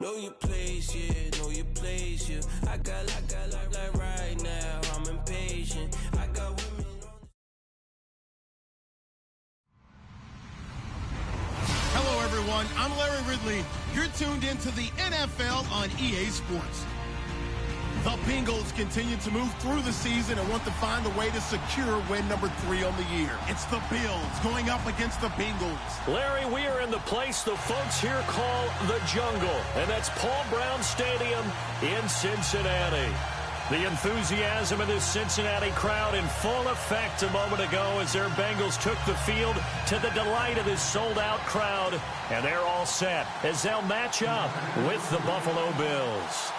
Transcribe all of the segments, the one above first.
Know your place, yeah, know your place, yeah. I got like right now, I'm impatient. I got women on. Hello, everyone. I'm Larry Ridley. You're tuned into the NFL on EA Sports. The Bengals continue to move through the season and want to find a way to secure win number 3 on the year. It's the Bills going up against the Bengals. Larry, we are in the place the folks here call the jungle, and that's Paul Brown Stadium in Cincinnati. The enthusiasm of this Cincinnati crowd in full effect a moment ago as their Bengals took the field to the delight of this sold-out crowd, and they're all set as they'll match up with the Buffalo Bills.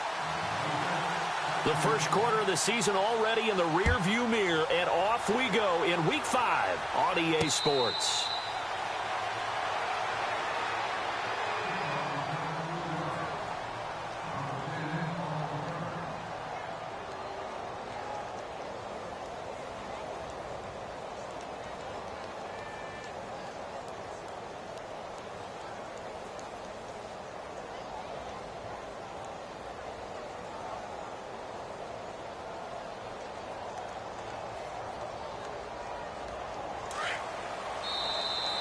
The first quarter of the season already in the rear-view mirror, and off we go in Week 5 on EA Sports.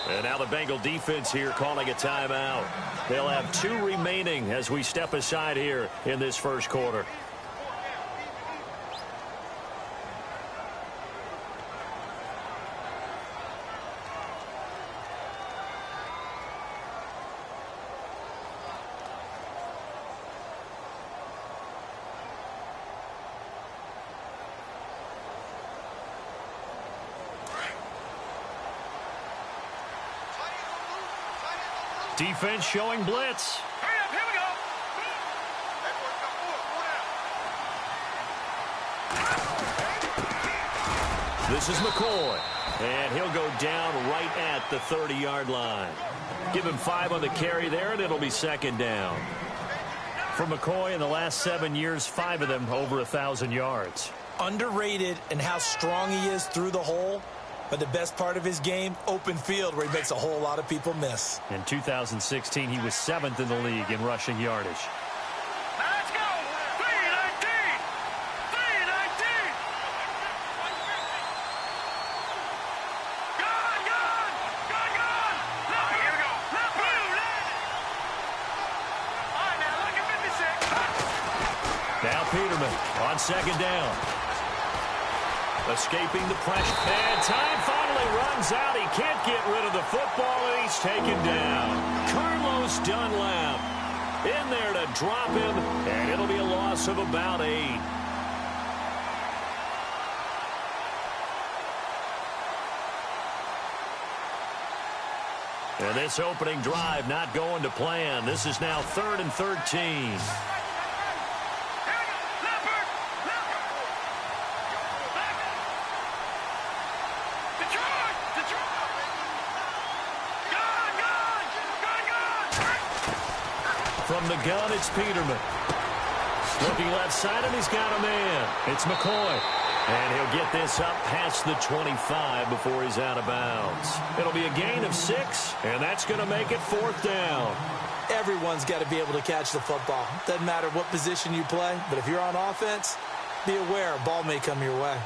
And now the Bengal defense here calling a timeout. They'll have 2 remaining as we step aside here in this first quarter. Defense showing blitz. Hurry up, here we go. This is McCoy, and he'll go down right at the 30-yard line. Give him 5 on the carry there, and it'll be second down. For McCoy, in the last 7 years, 5 of them over 1,000 yards. Underrated in how strong he is through the hole. But the best part of his game, open field, where he makes a whole lot of people miss. In 2016, he was 7th in the league in rushing yardage. Now let's go. 319. 319. Gone. Left here we go. Left blue. All right, now look at 56. Now Peterman on second down. Escaping the pressure. And time finally runs out. He can't get rid of the football, and he's taken down. Carlos Dunlap in there to drop him, and it'll be a loss of about 8. And this opening drive not going to plan. This is now 3rd and 13. From the gun, it's Peterman. Looking left side, and he's got a man. It's McCoy. And he'll get this up past the 25 before he's out of bounds. It'll be a gain of 6, and that's going to make it 4th down. Everyone's got to be able to catch the football. Doesn't matter what position you play, but if you're on offense, be aware a ball may come your way.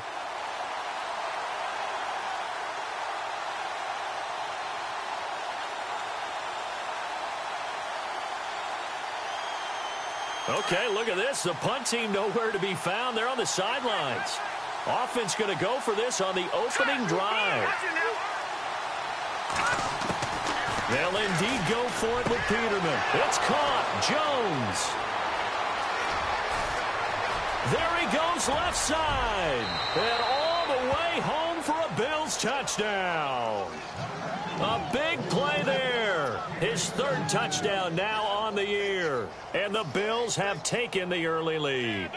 Okay, look at this. The punt team nowhere to be found. They're on the sidelines. Offense going to go for this on the opening drive. They'll indeed go for it with Peterman. It's caught. Jones. There he goes left side. And all the way home for a Bills touchdown. A big play there. His 3rd touchdown now on the year. And the Bills have taken the early lead.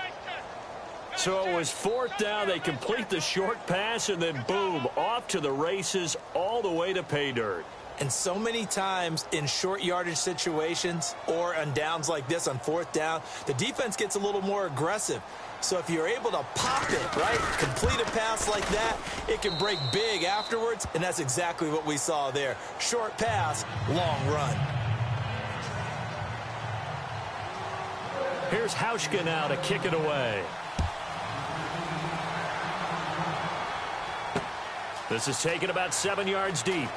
So it was 4th down. They complete the short pass, and then boom, off to the races all the way to pay dirt. And so many times in short yardage situations or on downs like this on 4th down, the defense gets a little more aggressive. So if you're able to pop it, right, complete a pass like that, it can break big afterwards, and that's exactly what we saw there. Short pass, long run. Here's Hauschka now to kick it away. This is taken about 7 yards deep.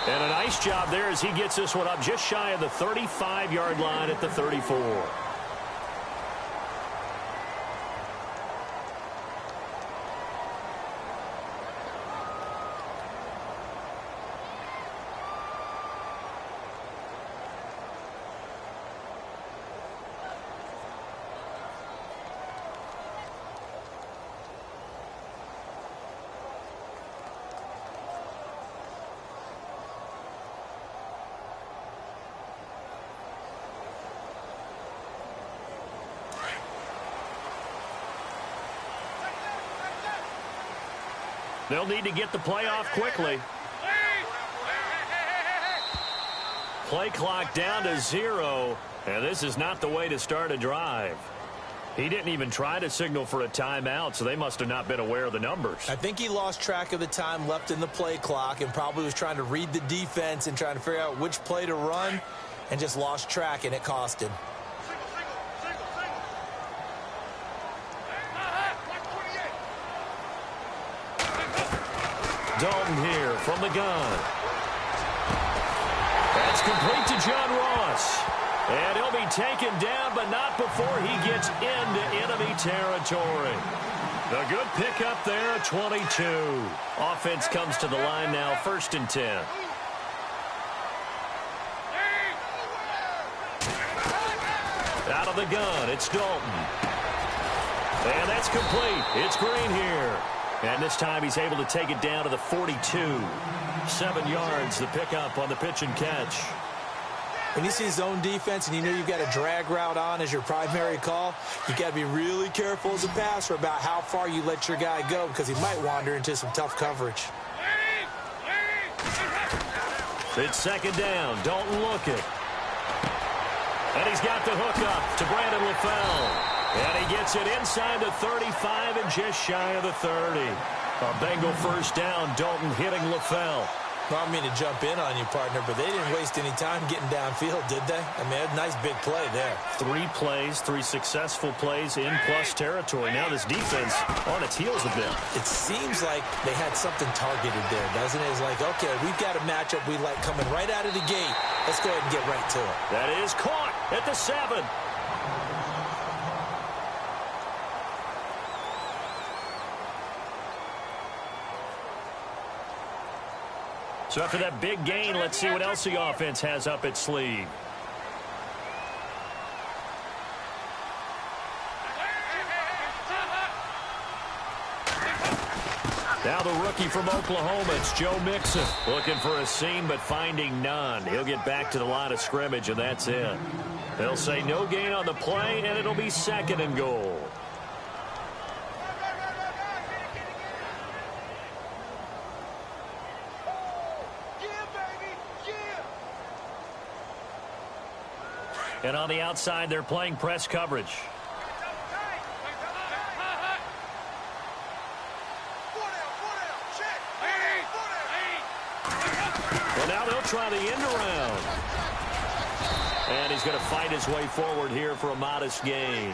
And a nice job there as he gets this one up just shy of the 35-yard line at the 34. They'll need to get the play off quickly. Play clock down to 0, and this is not the way to start a drive. He didn't even try to signal for a timeout, so they must have not been aware of the numbers. I think he lost track of the time left in the play clock and probably was trying to read the defense and trying to figure out which play to run and just lost track, and it cost him. Dalton here from the gun. That's complete to John Ross. And he'll be taken down, but not before he gets into enemy territory. A good pickup there, 22. Offense comes to the line now, 1st and 10. Out of the gun, it's Dalton. And that's complete. It's Green here. And this time he's able to take it down to the 42. 7 yards, the pickup on the pitch and catch. When you see zone defense and you know you've got a drag route on as your primary call, you've got to be really careful as a passer about how far you let your guy go because he might wander into some tough coverage. It's 2nd down. Dalton looking. And he's got the hook up to Brandon LaFell. And he gets it inside the 35 and just shy of the 30. A Bengal 1st down. Dalton hitting LaFell. Well, I don't mean to jump in on you, partner, but they didn't waste any time getting downfield, did they? I mean, a nice big play there. 3 plays, 3 successful plays in plus territory. Now this defense on its heels a bit. It seems like they had something targeted there, doesn't it? It's like, okay, we've got a matchup we like coming right out of the gate. Let's go ahead and get right to it. That is caught at the 7. So after that big gain, let's see what else the offense has up its sleeve. Now the rookie from Oklahoma, it's Joe Mixon. Looking for a seam, but finding none. He'll get back to the line of scrimmage, and that's it. They'll say no gain on the play, and it'll be 2nd and goal. And on the outside, they're playing press coverage. Well, now they'll try the end around. And he's going to fight his way forward here for a modest gain.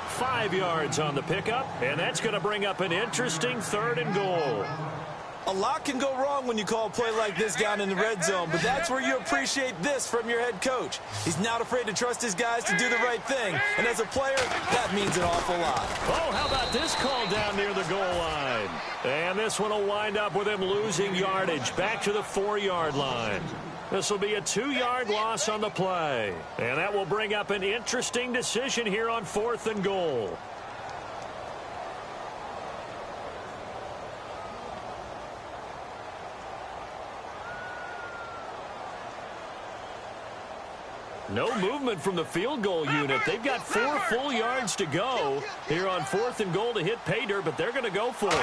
5 yards on the pickup, and that's going to bring up an interesting 3rd and goal. A lot can go wrong when you call a play like this down in the red zone, but that's where you appreciate this from your head coach. He's not afraid to trust his guys to do the right thing, and as a player, that means an awful lot. Oh, how about this call down near the goal line? And this one will wind up with him losing yardage back to the 4-yard line. This will be a 2-yard loss on the play, and that will bring up an interesting decision here on 4th and goal. No movement from the field goal unit. They've got 4 full yards to go here on 4th and goal to hit pay dirt, but they're going to go for it.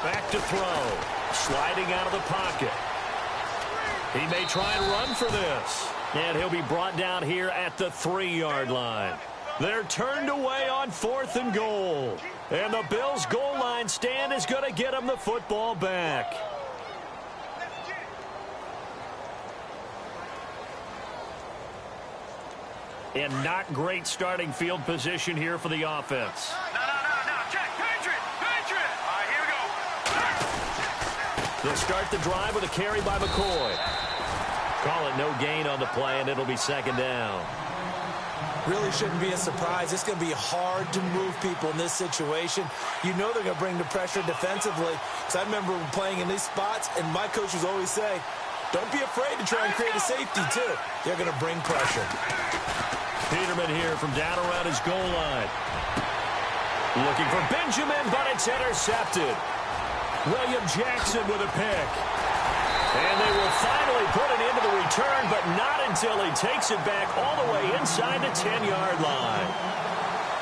Back to throw. Sliding out of the pocket. He may try and run for this. And he'll be brought down here at the 3-yard line. They're turned away on 4th and goal. And the Bills' goal line stand is going to get them the football back. and not great starting field position here for the offense. No. Check. Patriot. All right, here we go. They'll start the drive with a carry by McCoy. Call it no gain on the play, and it'll be second down. Really shouldn't be a surprise. It's going to be hard to move people in this situation. You know they're going to bring the pressure defensively. Because I remember playing in these spots, and my coaches always say, don't be afraid to try and create a safety, too. They're going to bring pressure. Peterman here from down around his goal line. Looking for Benjamin, but it's intercepted. William Jackson with a pick. And they will finally put it into the return, but not until he takes it back all the way inside the 10-yard line.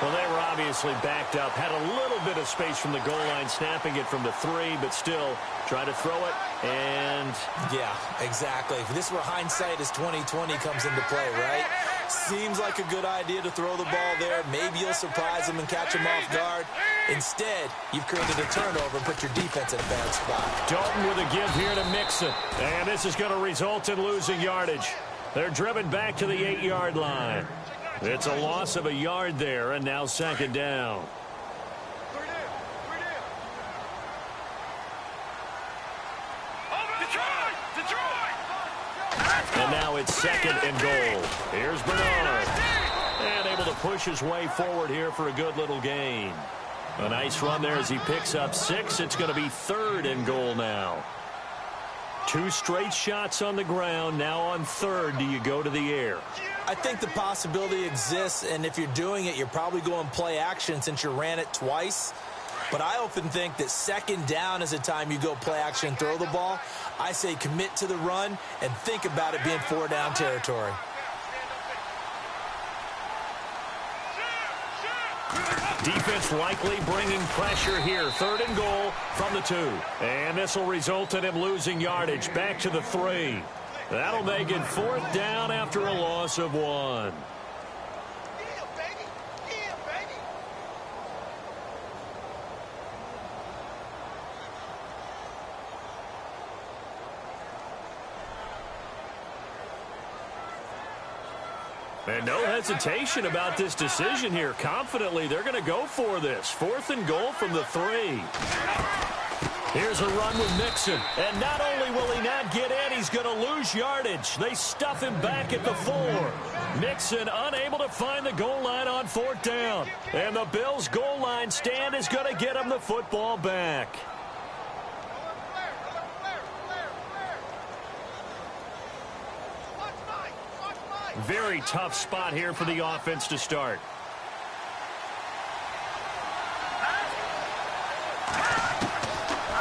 Well, they were obviously backed up, had a little bit of space from the goal line, snapping it from the 3, but still try to throw it, and... Yeah, exactly. This is where hindsight is 20/20 comes into play, right? Seems like a good idea to throw the ball there. Maybe you'll surprise them and catch them off guard. Instead, you've created a turnover and put your defense in a bad spot. Dalton with a give here to Mixon. And this is going to result in losing yardage. They're driven back to the 8-yard line. It's a loss of a yard there, and now second down. And now it's second and goal. Here's Bernard. And able to push his way forward here for a good little gain. A nice run there as he picks up 6. It's going to be third and goal now. 2 straight shots on the ground. Now on third, do you go to the air? I think the possibility exists, and if you're doing it, you're probably going play action since you ran it twice. But I often think that second down is the time you go play action and throw the ball. I say commit to the run and think about it being 4-down territory. Defense likely bringing pressure here. Third and goal from the 2. And this will result in him losing yardage back to the 3. That'll make it 4th down after a loss of 1. And no hesitation about this decision here. Confidently, they're going to go for this. 4th and goal from the 3. Here's a run with Mixon. And not only will he not get in, he's going to lose yardage. They stuff him back at the 4. Mixon unable to find the goal line on 4th down. And the Bills' goal line stand is going to get him the football back. Very tough spot here for the offense to start.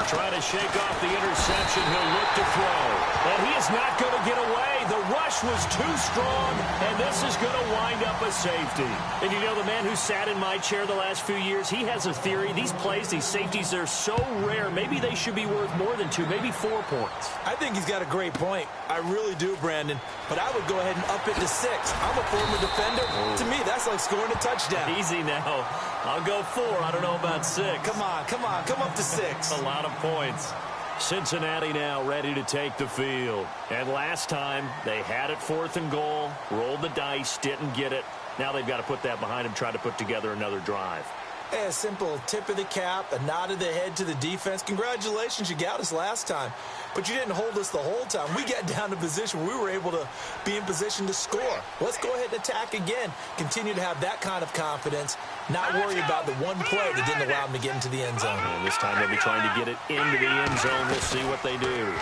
Trying to shake off the interception. He'll look to throw. And he is not going to get away. The rush was too strong, and this is going to wind up a safety. And you know, the man who sat in my chair the last few years, he has a theory. These plays, these safeties, they're so rare. Maybe they should be worth more than 2, maybe 4 points. I think he's got a great point. I really do, Brandon. But I would go ahead and up it to 6. I'm a former defender. To me, that's like scoring a touchdown. Easy now. I'll go 4. I don't know about 6. Come on. Come up to 6. A lot of points. Cincinnati now ready to take the field. And last time, they had it 4th and goal, rolled the dice, didn't get it. Now they've got to put that behind them, try to put together another drive. A simple tip of the cap, a nod of the head to the defense. Congratulations, you got us last time. But you didn't hold us the whole time. We got down to position where we were able to be in position to score. Let's go ahead and attack again. Continue to have that kind of confidence. Not worry about the one play that didn't allow them to get into the end zone. And this time they'll be trying to get it into the end zone. We'll see what they do.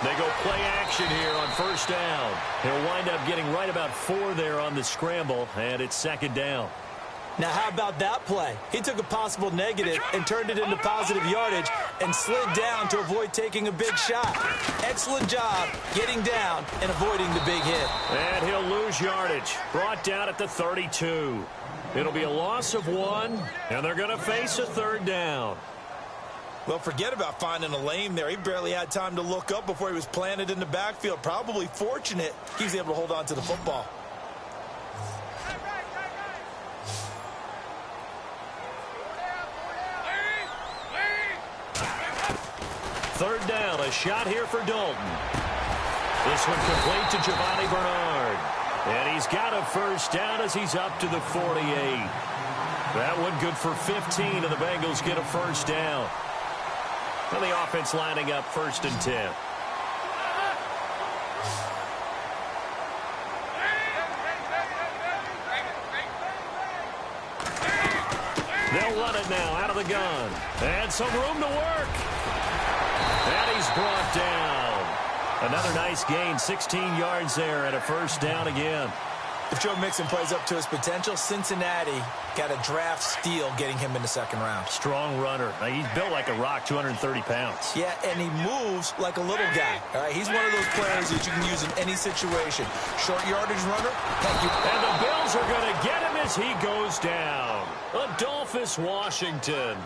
They go play action here on 1st down. He'll wind up getting right about 4 there on the scramble, and it's 2nd down. Now, how about that play? He took a possible negative and turned it into positive yardage and slid down to avoid taking a big shot. Excellent job getting down and avoiding the big hit. And he'll lose yardage. Brought down at the 32. It'll be a loss of 1, and they're going to face a 3rd down. Well, forget about finding a lane there. He barely had time to look up before he was planted in the backfield. Probably fortunate he was able to hold on to the football. 3rd down, a shot here for Dalton. This one complete to Giovanni Bernard. And he's got a first down as he's up to the 48. That one good for 15, and the Bengals get a first down. And the offense lining up 1st and 10. They'll run it now out of the gun. And some room to work. And he's brought down. Another nice gain, 16 yards there, and a first down again. If Joe Mixon plays up to his potential, Cincinnati got a draft steal getting him in the 2nd round. Strong runner. Now, he's built like a rock, 230 pounds. Yeah, and he moves like a little guy. All right, he's one of those players that you can use in any situation. Short yardage runner. And the Bills are going to get him as he goes down. Adolphus Washington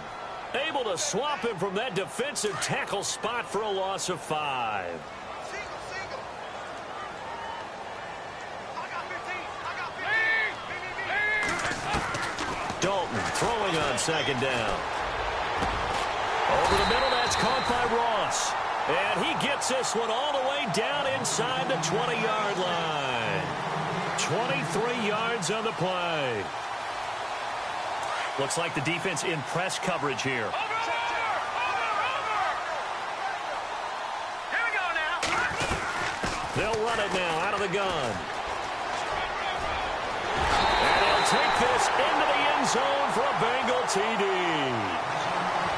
able to swap him from that defensive tackle spot for a loss of 5. Dalton throwing on 2nd down. Over the middle, that's caught by Ross. And he gets this one all the way down inside the 20-yard line. 23 yards on the play. Looks like the defense in press coverage here. Here we go now. They'll run it now out of the gun. Take this into the end zone for a Bengal TD.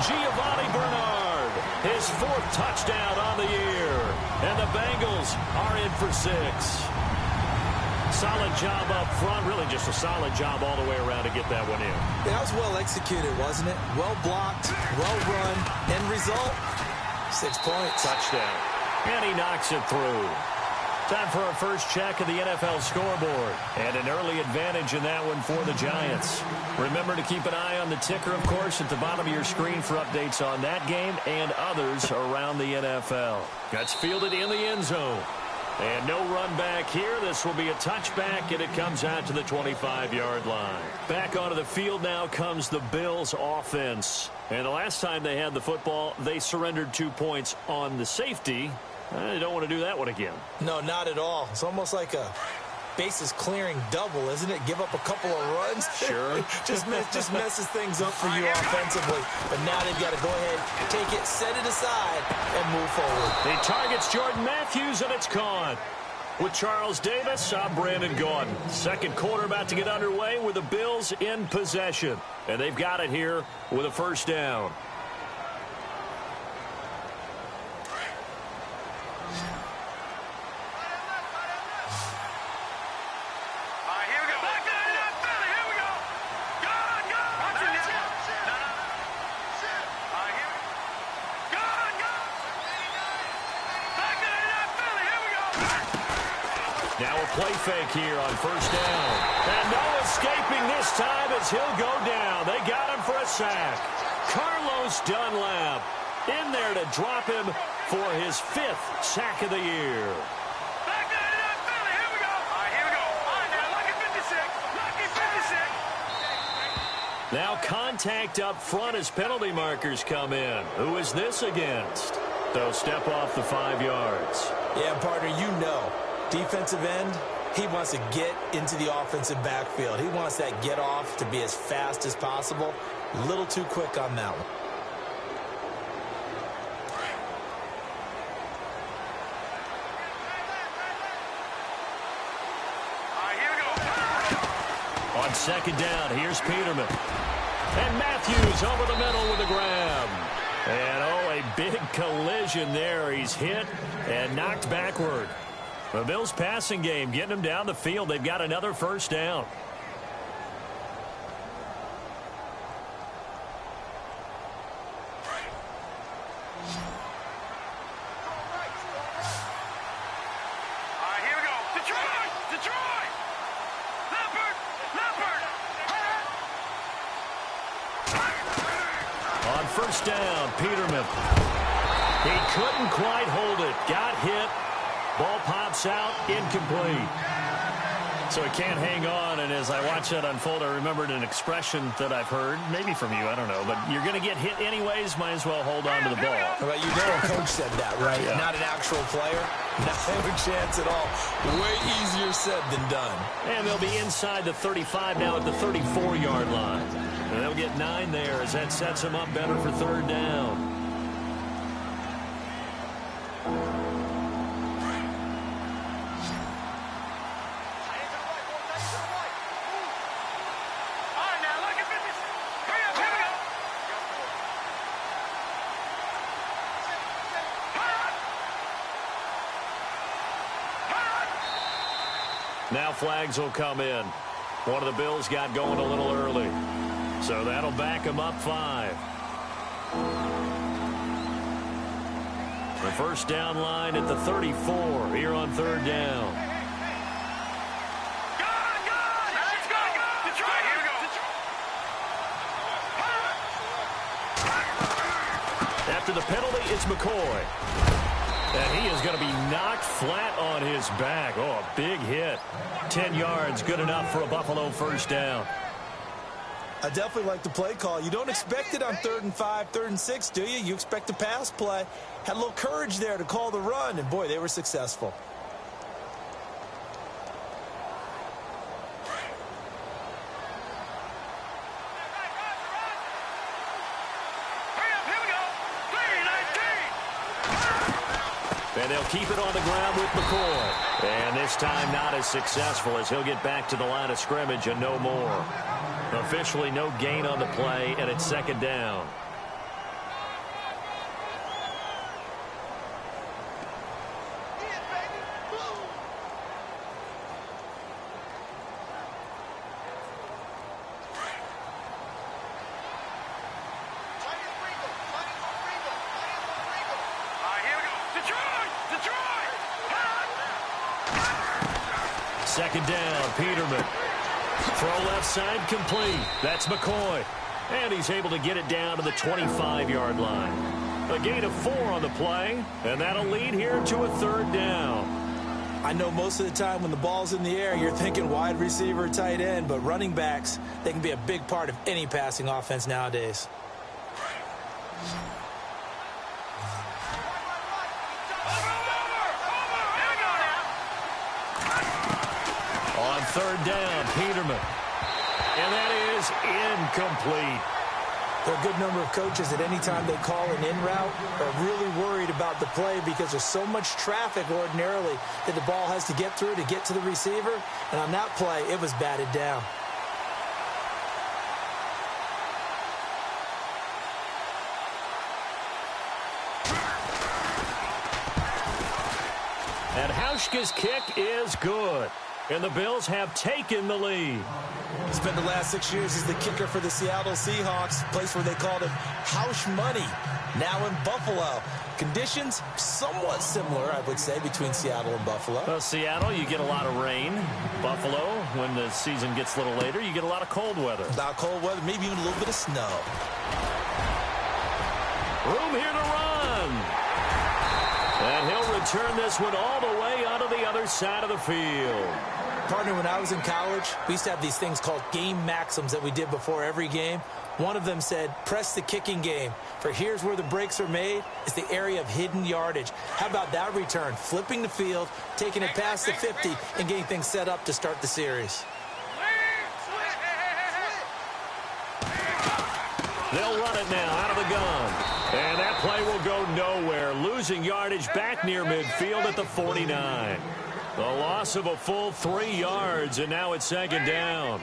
Giovanni Bernard, his 4th touchdown on the year. And the Bengals are in for 6. Solid job up front. Really just a solid job all the way around to get that one in. That was well executed, wasn't it? Well blocked, well run. End result, 6 points. Touchdown. And he knocks it through. Time for our first check of the NFL scoreboard. And an early advantage in that one for the Giants. Remember to keep an eye on the ticker, of course, at the bottom of your screen for updates on that game and others around the NFL. That's fielded in the end zone. And no run back here. This will be a touchback, and it comes out to the 25-yard line. Back onto the field now comes the Bills offense. And the last time they had the football, they surrendered 2 points on the safety. They don't want to do that one again. No, not at all. It's almost like a bases clearing double, isn't it? Give up a couple of runs. Sure. just messes things up for you offensively. But now they've got to go ahead, take it, set it aside, and move forward. He targets Jordan Matthews, and it's caught. With Charles Davis, I'm Brandon Gaudin. 2nd quarter about to get underway with the Bills in possession. And they've got it here with a first down. Now a play fake here on first down. And no escaping this time as he'll go down. They got him for a sack. Carlos Dunlap in there to drop him for his 5th sack of the year. Back to Philly. Here we go. All right, here we go. All right, now, lucky 56. Lucky 56. Now contact up front as penalty markers come in. Who is this against? They'll step off the 5 yards. Yeah, partner, you know. Defensive end, he wants to get into the offensive backfield. He wants that get off to be as fast as possible. A little too quick on that one. All right, here we go. On 2nd down, here's Peterman. And Matthews over the middle with a grab. And, a big collision there. He's hit and knocked backward. The Bills passing game getting them down the field. They've got another first down. All right, here we go. Detroit! Detroit! Leopard! Leopard! On first down, Peterman. He couldn't quite hold it. Got hit. Ball pops out, incomplete. So he can't hang on, and as I watch that unfold, I remembered an expression that I've heard, maybe from you, I don't know, but you're going to get hit anyways, might as well hold on to the ball. But you know a coach said that, right? Yeah. Not an actual player. Not a chance at all. Way easier said than done. And they'll be inside the 35 now at the 34-yard line. And they'll get 9 there as that sets them up better for third down. Now flags will come in. One of the Bills got going a little early. So that'll back them up 5. The first down line at the 34 here on third down. Let's go! Detroit, here we go. After the penalty, it's McCoy. And he is going to be knocked flat on his back. Oh, a big hit. 10 yards, good enough for a Buffalo first down. I definitely like the play call. You don't expect it on 3rd and 5, 3rd and 6, do you? You expect a pass play. Had a little courage there to call the run, and boy, they were successful. And they'll keep it on the ground with McCoy. And this time not as successful as he'll get back to the line of scrimmage and no more. Officially no gain on the play, and it's second down. Second down, Peterman. Throw left side complete. That's McCoy. And he's able to get it down to the 25-yard line. A gain of 4 on the play, and that'll lead here to a third down. I know most of the time when the ball's in the air, you're thinking wide receiver, tight end, but running backs, they can be a big part of any passing offense nowadays. On third down, Peterman. And that is incomplete. There are a good number of coaches at any time they call an in route are really worried about the play because there's so much traffic ordinarily that the ball has to get through to get to the receiver. And on that play, it was batted down. And Hauschka's kick is good. And the Bills have taken the lead. Spent the last 6 years as the kicker for the Seattle Seahawks, a place where they called him Hausch Money, now in Buffalo. Conditions somewhat similar, I would say, between Seattle and Buffalo. Well, Seattle, you get a lot of rain. Buffalo, when the season gets a little later, you get a lot of cold weather. A lot of cold weather, maybe even a little bit of snow. Room here to run. And he'll return this one all the way onto the other side of the field. Partner, when I was in college, we used to have these things called game maxims that we did before every game. One of them said, press the kicking game. For here's where the breaks are made. It's the area of hidden yardage. How about that return? Flipping the field, taking it past the 50, and getting things set up to start the series. They'll run it now out of the gun. And that play will go nowhere. Losing yardage back near midfield at the 49. The loss of a full 3 yards, and now it's second down.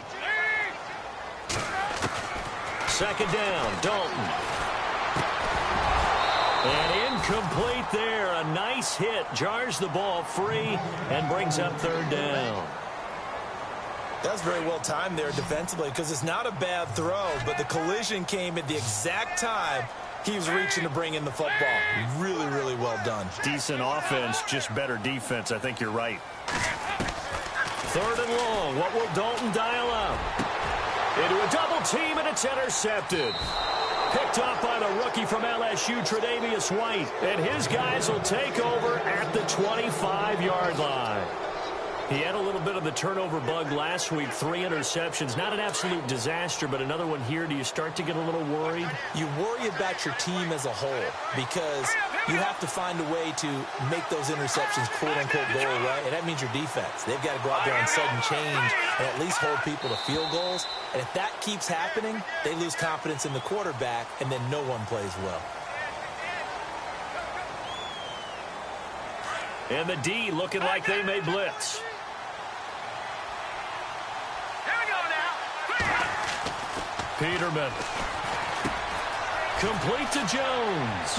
Second down, Dalton. And incomplete there. A nice hit. Jars the ball free and brings up third down. That was very well timed there defensively because it's not a bad throw, but the collision came at the exact time he was reaching to bring in the football. Really, really well done. Decent offense, just better defense. I think you're right. Third and long. What will Dalton dial up? Into a double team, and it's intercepted. Picked up by the rookie from LSU, Tre'Davious White. And his guys will take over at the 25-yard line. He had a little bit of the turnover bug last week, 3 interceptions. Not an absolute disaster, but another one here. Do you start to get a little worried? You worry about your team as a whole because you have to find a way to make those interceptions, quote-unquote, go away, and that means your defense. They've got to go out there and sudden change and at least hold people to field goals. And if that keeps happening, they lose confidence in the quarterback, and then no one plays well. And the D looking like they may blitz. Peterman. Complete to Jones.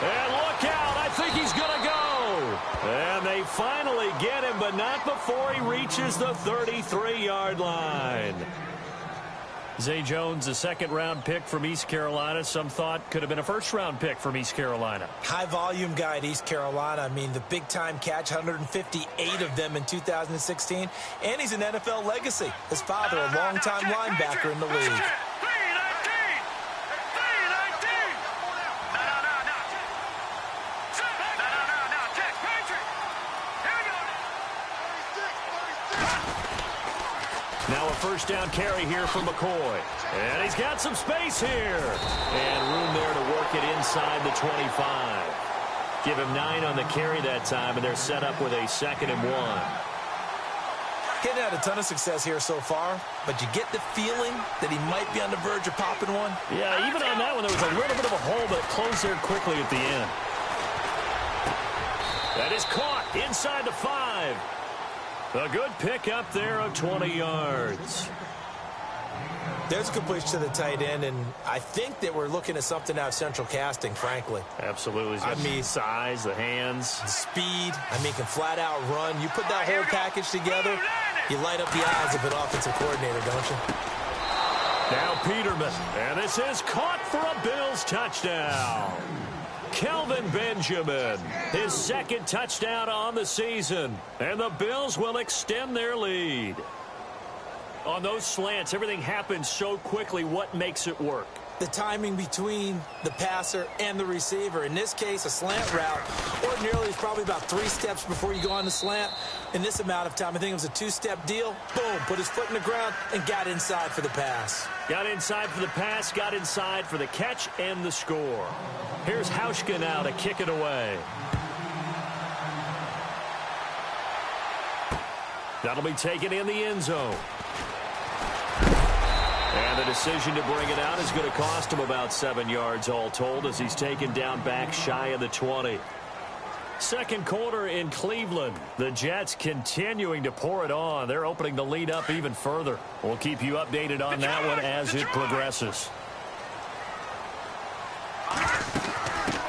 And look out. I think he's going to go. And they finally get him, but not before he reaches the 33-yard line. Zay Jones, a second-round pick from East Carolina. Some thought could have been a first-round pick from East Carolina. High-volume guy at East Carolina. I mean, the big-time catch, 158 of them in 2016. And he's an NFL legacy. His father, a longtime linebacker in the league. Now a first down carry here for McCoy. And he's got some space here. And room there to work it inside the 25. Give him 9 on the carry that time, and they're set up with a 2nd and 1. Getting had a ton of success here so far, but you get the feeling that he might be on the verge of popping one. Yeah, even on that one, there was a little bit of a hole, but it closed there quickly at the end. That is caught inside the 5. A good pick up there of 20 yards. There's a completion to the tight end, and I think that we're looking at something out of central casting, frankly. Absolutely. He's got the size, the hands. The speed. I mean, can flat out run. You put that whole package together, you light up the eyes of an offensive coordinator, don't you? Now Peterman, and this is caught for a Bills touchdown. Kelvin Benjamin, his 2nd touchdown on the season, and the Bills will extend their lead. On those slants, everything happens so quickly. What makes it work? The timing between the passer and the receiver. In this case, a slant route. Ordinarily, it's probably about 3 steps before you go on the slant. In this amount of time, I think it was a 2-step deal. Boom, put his foot in the ground and got inside for the pass. Got inside for the pass, got inside for the catch and the score. Here's Hauschka now to kick it away. That'll be taken in the end zone. And the decision to bring it out is going to cost him about 7 yards all told as he's taken down back shy of the 20. Second quarter in Cleveland. The Jets continuing to pour it on. They're opening the lead up even further. We'll keep you updated on that one as it progresses.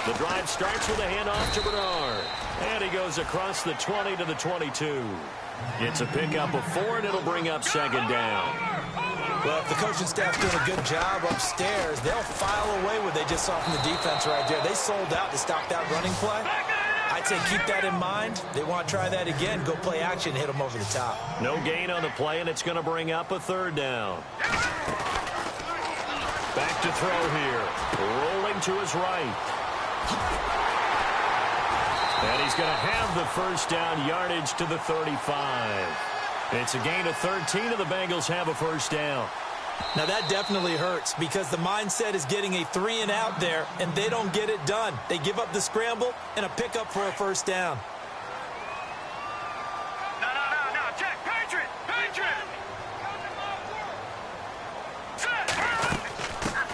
The drive starts with a handoff to Bernard. And he goes across the 20 to the 22. It's a pickup of 4, and it'll bring up 2nd down. Well, if the coaching staff's doing a good job upstairs, they'll file away what they just saw from the defense right there. They sold out to stop that running play. I'd say keep that in mind. They want to try that again. Go play action, hit them over the top. No gain on the play, and it's going to bring up a 3rd down. Back to throw here. Rolling to his right. And he's going to have the first down, yardage to the 35. It's a gain of 13, and the Bengals have a first down. Now, that definitely hurts because the mindset is getting a 3-and-out there, and they don't get it done. They give up the scramble and a pickup for a first down. No, check. Patriot.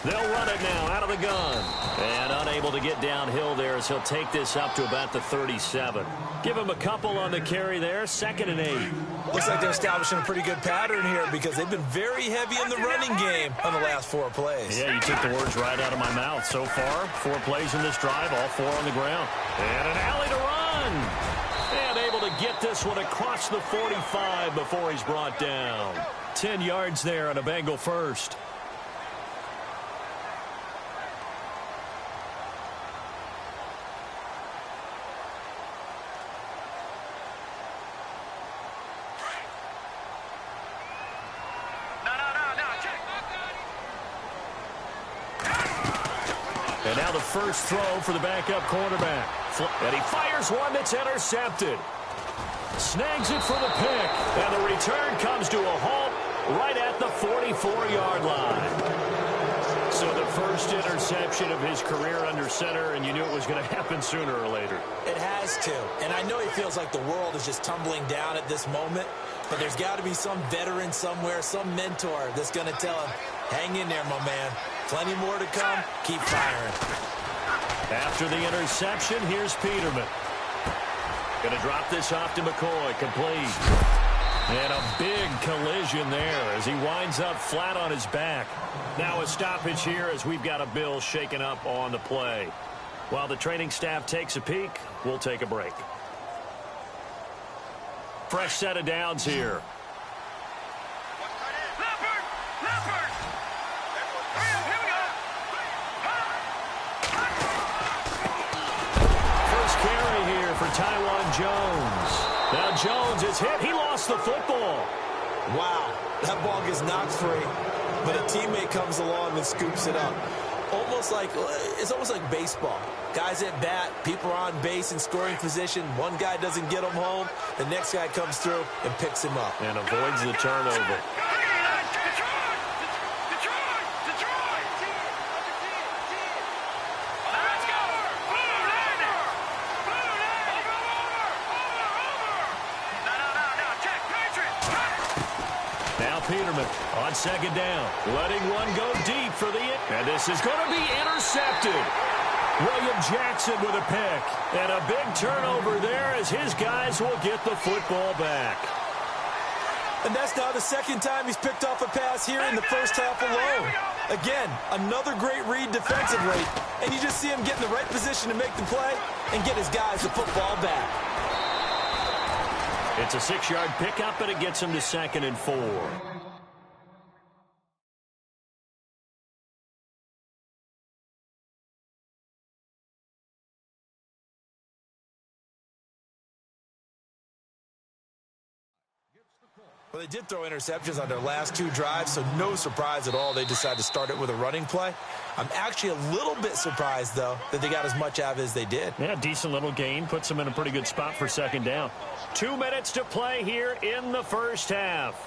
They'll run it now out of the gun. And unable to get downhill there as he'll take this up to about the 37. Give him a couple on the carry there. 2nd and 8. Looks like they're establishing a pretty good pattern here because they've been very heavy in the running game on the last 4 plays. Yeah, you took the words right out of my mouth. So far, 4 plays in this drive, all 4 on the ground. And an alley to run. And able to get this one across the 45 before he's brought down. 10 yards there on a Bengal first. And now the first throw for the backup quarterback. And he fires one that's intercepted. Snags it for the pick. And the return comes to a halt right at the 44-yard line. So the first interception of his career under center, and you knew it was going to happen sooner or later. It has to. And I know he feels like the world is just tumbling down at this moment, but there's got to be some veteran somewhere, some mentor that's going to tell him, hang in there, my man. Plenty more to come. Keep firing. After the interception, here's Peterman. Going to drop this off to McCoy. Complete. And a big collision there as he winds up flat on his back. Now a stoppage here as we've got a Bill shaken up on the play. While the training staff takes a peek, we'll take a break. Fresh set of downs here. First carry here for Taiwan Jones. Now Jones is hit. He lost the football. Wow, that ball gets knocked free, but a teammate comes along and scoops it up. It's almost like baseball. Guys at bat, people are on base in scoring position. One guy doesn't get him home. The next guy comes through and picks him up. And avoids the turnover. Peterman on second down, letting one go deep for the and this is going to be intercepted. William Jackson with a pick, and a big turnover there as his guys will get the football back. And that's now the second time he's picked off a pass here in the first half alone. Again, another great read defensively, and you just see him get in the right position to make the play and get his guys the football back. It's a 6-yard pickup, and it gets him to 2nd and 4. Well, they did throw interceptions on their last 2 drives, so no surprise at all they decided to start it with a running play. I'm actually a little bit surprised, though, that they got as much out of it as they did. Yeah, decent little gain. Puts them in a pretty good spot for 2nd down. 2 minutes to play here in the first half.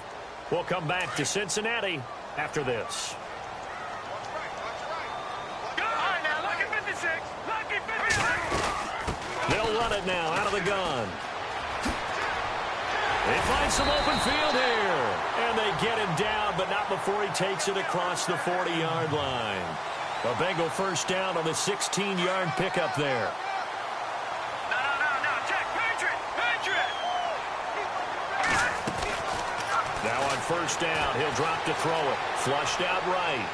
We'll come back to Cincinnati after this. They'll run it now out of the gun. They find some open field here. And they get him down, but not before he takes it across the 40-yard line. A Bengal first down on the 16-yard pickup there. No, check, Patriot! Now on first down, he'll drop to throw it. Flushed out right.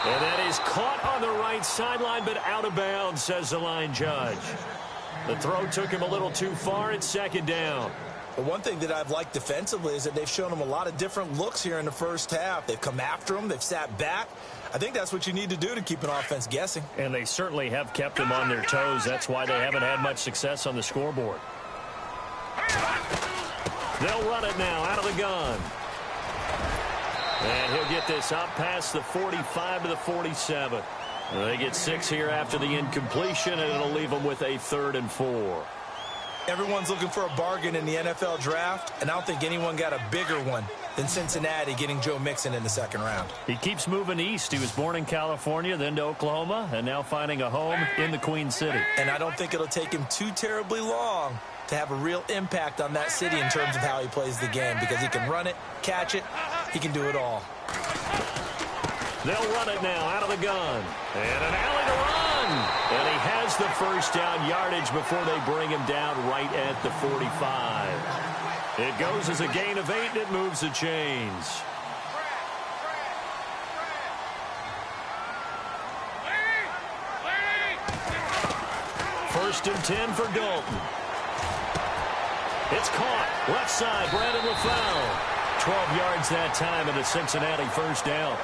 And that is caught on the right sideline, but out of bounds, says the line judge. The throw took him a little too far. It's 2nd down. The one thing that I've liked defensively is that they've shown him a lot of different looks here in the first half. They've come after him. They've sat back. I think that's what you need to do to keep an offense guessing. And they certainly have kept them on their toes. That's why they haven't had much success on the scoreboard. They'll run it now out of the gun. And he'll get this up past the 45 to the 47. They get 6 here after the incompletion, and it'll leave them with a 3rd and 4. Everyone's looking for a bargain in the NFL draft, and I don't think anyone got a bigger one than Cincinnati getting Joe Mixon in the 2nd round. He keeps moving east. He was born in California, then to Oklahoma, and now finding a home in the Queen City. And I don't think it'll take him too terribly long to have a real impact on that city in terms of how he plays the game, because he can run it, catch it, he can do it all. They'll run it now out of the gun. And an alley to run. And he has the first down yardage before they bring him down right at the 45. It goes as a gain of 8, and it moves the chains. First and 10 for Dalton. It's caught. Left side, Brandon LaFell. 12 yards that time, and a Cincinnati first down.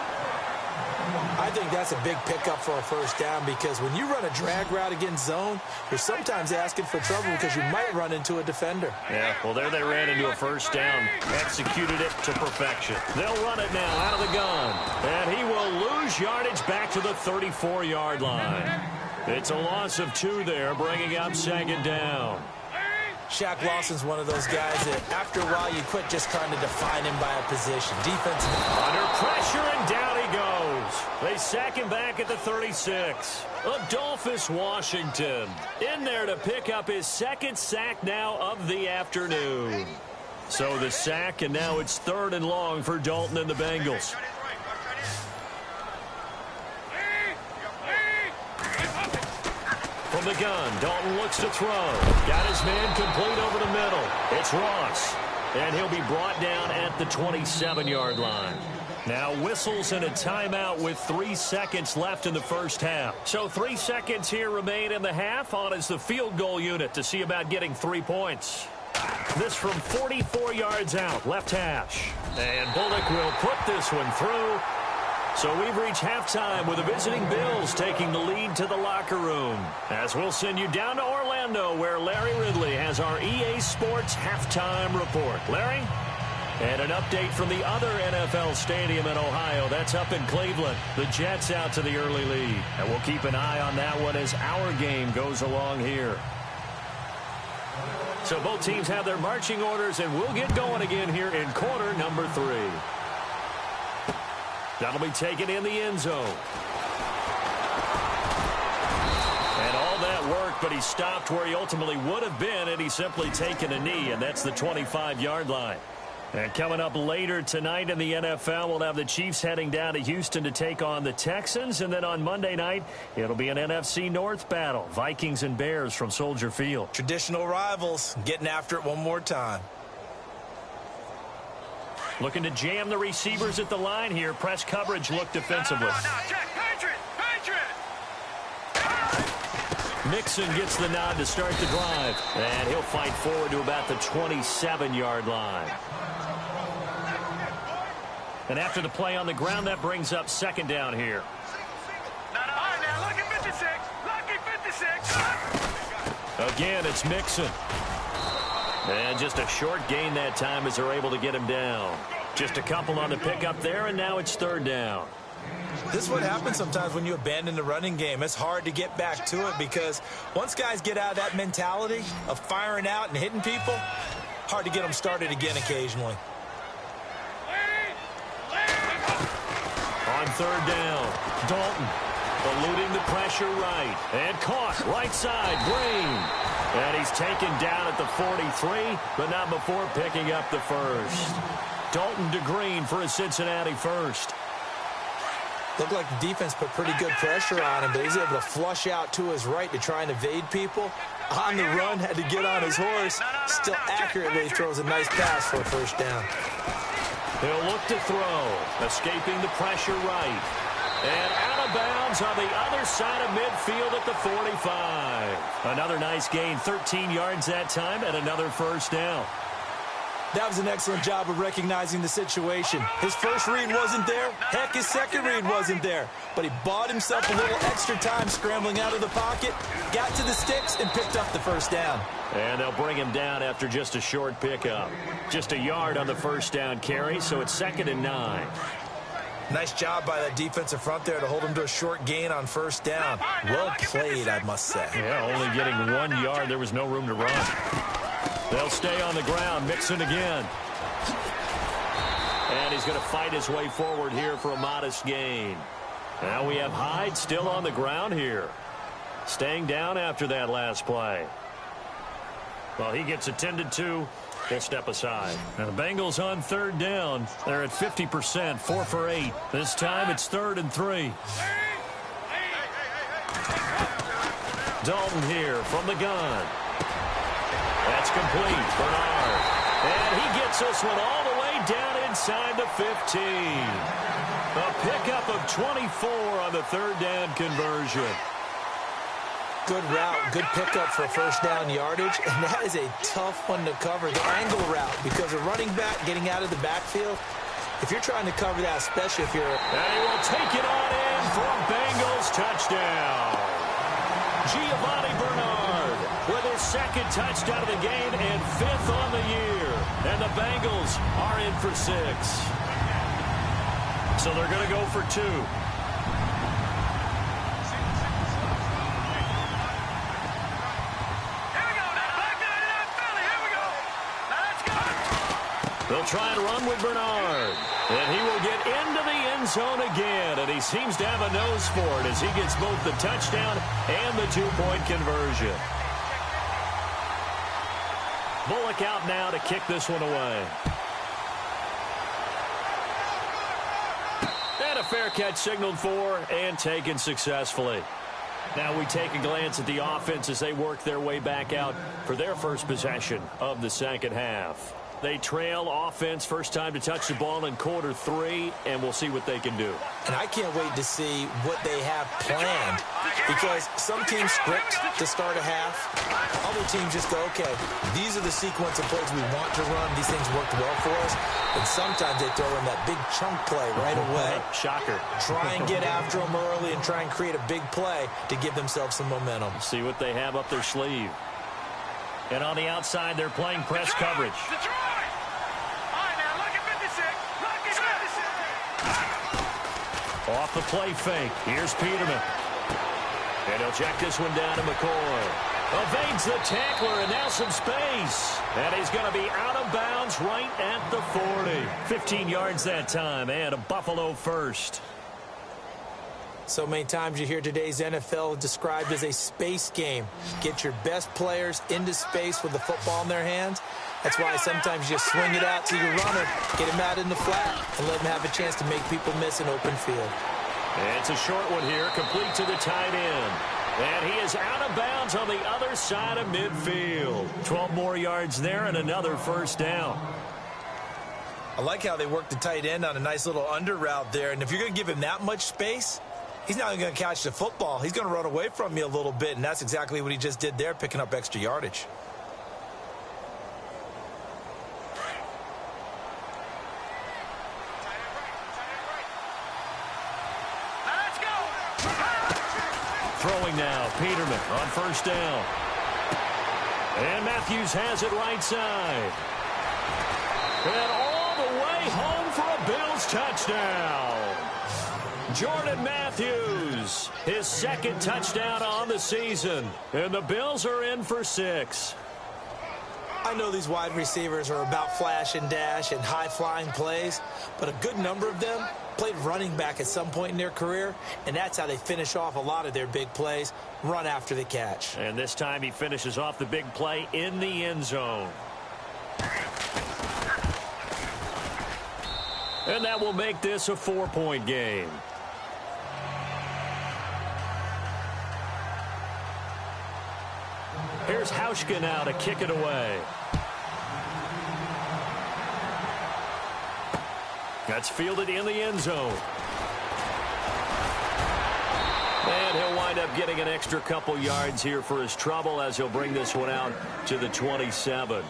I think that's a big pickup for a first down because when you run a drag route against zone, you're sometimes asking for trouble because you might run into a defender. Yeah, well, there they ran into a first down. Executed it to perfection. They'll run it now out of the gun. And he will lose yardage back to the 34-yard line. It's a loss of 2 there, bringing up second down. Shaq Lawson's one of those guys that after a while you quit just trying to define him by a position. Defense under pressure, and down he goes. They sack him back at the 36. Adolphus Washington in there to pick up his second sack now of the afternoon. So the sack, and now it's 3rd and long for Dalton and the Bengals. From the gun, Dalton looks to throw. Got his man complete over the middle. It's Ross. And he'll be brought down at the 27-yard line. Now whistles and a timeout with 3 seconds left in the first half. So 3 seconds here remain in the half. On is the field goal unit to see about getting 3 points. This from 44 yards out, left hash. And Bullock will put this one through. So we've reached halftime with the visiting Bills taking the lead to the locker room. As we'll send you down to Orlando where Larry Ridley has our EA Sports halftime report. Larry? And an update from the other NFL stadium in Ohio. That's up in Cleveland. The Jets out to the early lead. And we'll keep an eye on that one as our game goes along here. So both teams have their marching orders, and we'll get going again here in quarter number 3. That'll be taken in the end zone. And all that work, but he stopped where he ultimately would have been, and he's simply taken a knee, and that's the 25-yard line. And coming up later tonight in the NFL, we'll have the Chiefs heading down to Houston to take on the Texans. And then on Monday night, it'll be an NFC North battle. Vikings and Bears from Soldier Field. Traditional rivals getting after it one more time. Looking to jam the receivers at the line here. Press coverage look defensively. No, check. Patriot! Mixon gets the nod to start the drive. And he'll fight forward to about the 27-yard line. And after the play on the ground, that brings up second down here. Now look at 56. Look at 56. Again, it's Mixon. And just a short gain that time as they're able to get him down. Just a couple on the pickup there, and now it's 3rd down. This is what happens sometimes when you abandon the running game. It's hard to get back to it because once guys get out of that mentality of firing out and hitting people, hard to get them started again occasionally. On 3rd down, Dalton eluding the pressure right. And caught right side, Green. And he's taken down at the 43, but not before picking up the first. Dalton to Green for a Cincinnati first. Looked like the defense put pretty good pressure on him, but he's able to flush out to his right to try and evade people. On the run, had to get on his horse. Still accurately throws a nice pass for a first down. He'll look to throw, escaping the pressure right. And out of bounds on the other side of midfield at the 45. Another nice gain, 13 yards that time, and another first down. That was an excellent job of recognizing the situation. His first read wasn't there. Heck, his second read wasn't there. But he bought himself a little extra time scrambling out of the pocket, got to the sticks, and picked up the first down. And they'll bring him down after just a short pickup. Just a yard on the first down carry, so it's 2nd and 9. Nice job by that defensive front there to hold him to a short gain on first down. Well played, I must say. Yeah, only getting 1 yard. There was no room to run. They'll stay on the ground. Mixon again. And he's going to fight his way forward here for a modest gain. Now we have Hyde still on the ground here. Staying down after that last play. Well, he gets attended to. He'll step aside. Now the Bengals on 3rd down. They're at 50%, 4 for 8. This time it's 3rd and 3. Dalton here from the gun. That's complete. Bernard. And he gets this one all the way down inside the 15. A pickup of 24 on the 3rd down conversion. Good route, good pickup for first down yardage, and that is a tough one to cover, the angle route, because a running back getting out of the backfield, if you're trying to cover that, especially if you're... And he will take it on in for a Bengals touchdown. Giovanni Bernard with his second touchdown of the game and 5th on the year. And the Bengals are in for 6. So they're going to go for 2. They'll try and run with Bernard. And he will get into the end zone again. And he seems to have a nose for it as he gets both the touchdown and the 2-point conversion. Bullock out now to kick this one away. And a fair catch signaled for and taken successfully. Now we take a glance at the offense as they work their way back out for their first possession of the second half. They trail offense, first time to touch the ball in quarter 3, and we'll see what they can do. And I can't wait to see what they have planned, because some teams script to start a half. Other teams just go, okay, these are the sequence of plays we want to run. These things worked well for us. And sometimes they throw in that big chunk play right away. Shocker. Try and get after them early and try and create a big play to give themselves some momentum. See what they have up their sleeve. And on the outside, they're playing press coverage. Off the play fake. Here's Peterman. And he'll check this one down to McCoy. Evades the tackler, and now some space. And he's going to be out of bounds right at the 40. 15 yards that time, and a Buffalo first. So many times you hear today's NFL described as a space game. Get your best players into space with the football in their hands. That's why sometimes you swing it out to your runner, get him out in the flat, and let him have a chance to make people miss an open field. And it's a short one here, complete to the tight end. And he is out of bounds on the other side of midfield. 12 more yards there and another first down. I like how they work the tight end on a nice little under route there. And if you're going to give him that much space, he's not going to catch the football. He's going to run away from you a little bit, and that's exactly what he just did there, picking up extra yardage. Throwing now, Peterman on first down. And Matthews has it right side. And all the way home for a Bills touchdown. Jordan Matthews, his second touchdown on the season. And the Bills are in for 6. I know these wide receivers are about flash and dash and high-flying plays, but a good number of them played running back at some point in their career, and that's how they finish off a lot of their big plays, run after the catch. And this time he finishes off the big play in the end zone. And that will make this a 4-point game. Here's Hauschka now to kick it away. That's fielded in the end zone. And he'll wind up getting an extra couple yards here for his trouble as he'll bring this one out to the 27.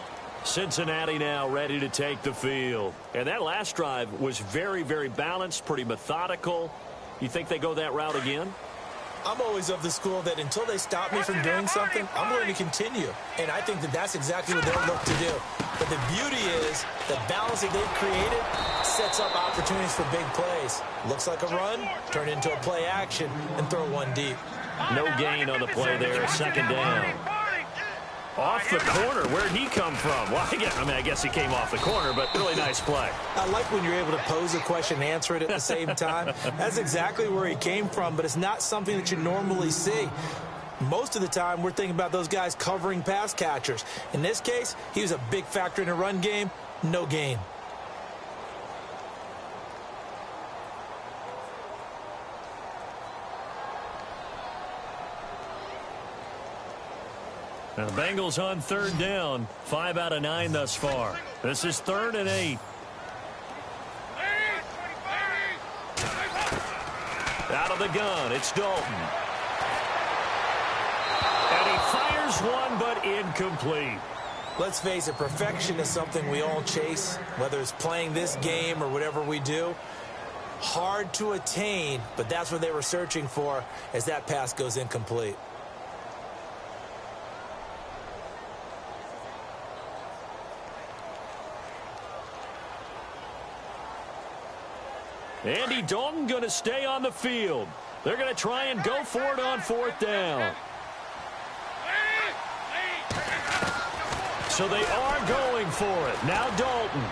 Cincinnati now ready to take the field. And that last drive was very, very balanced, pretty methodical. You think they go that route again? I'm always of the school that until they stop me from doing something, I'm going to continue. And I think that that's exactly what they'll look to do. But the beauty is the balance that they've created sets up opportunities for big plays. Looks like a run, turn into a play action, and throw one deep. No gain on the play there, second down. Off the corner, where'd he come from? Well, I guess he came off the corner, but really nice play. I like when you're able to pose a question and answer it at the same time. That's exactly where he came from, but it's not something that you normally see. Most of the time, we're thinking about those guys covering pass catchers. In this case, he was a big factor in the run game. No gain. Now the Bengals on third down, 5 out of 9 thus far. This is 3rd and 8. Out of the gun, it's Dalton. And he fires one, but incomplete. Let's face it, perfection is something we all chase, whether it's playing this game or whatever we do. Hard to attain, but that's what they were searching for as that pass goes incomplete. Andy Dalton going to stay on the field. They're going to try and go for it on 4th down. So they are going for it. Now Dalton.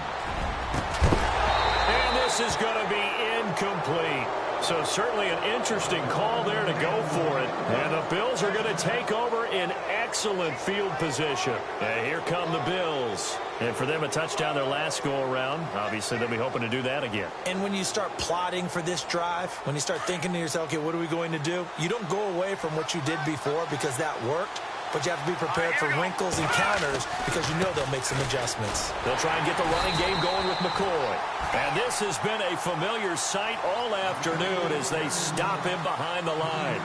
And this is going to be incomplete. So certainly an interesting call there to go for it. And the Bills are going to take over in excellent field position. And here come the Bills. And for them, a touchdown their last go-around. Obviously, they'll be hoping to do that again. And when you start plotting for this drive, when you start thinking to yourself, okay, what are we going to do? You don't go away from what you did before because that worked. But you have to be prepared for wrinkles and counters because you know they'll make some adjustments. They'll try and get the running game going with McCoy. And this has been a familiar sight all afternoon as they stop him behind the line.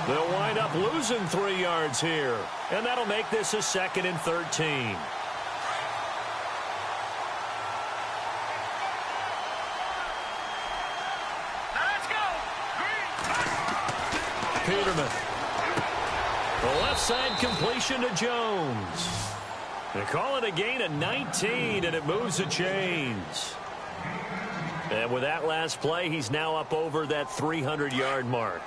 They'll wind up losing 3 yards here. And that'll make this a 2nd and 13. Let's go. Peterman. The left side completion to Jones. They call it a gain of 19, and it moves the chains. And with that last play, he's now up over that 300-yard mark.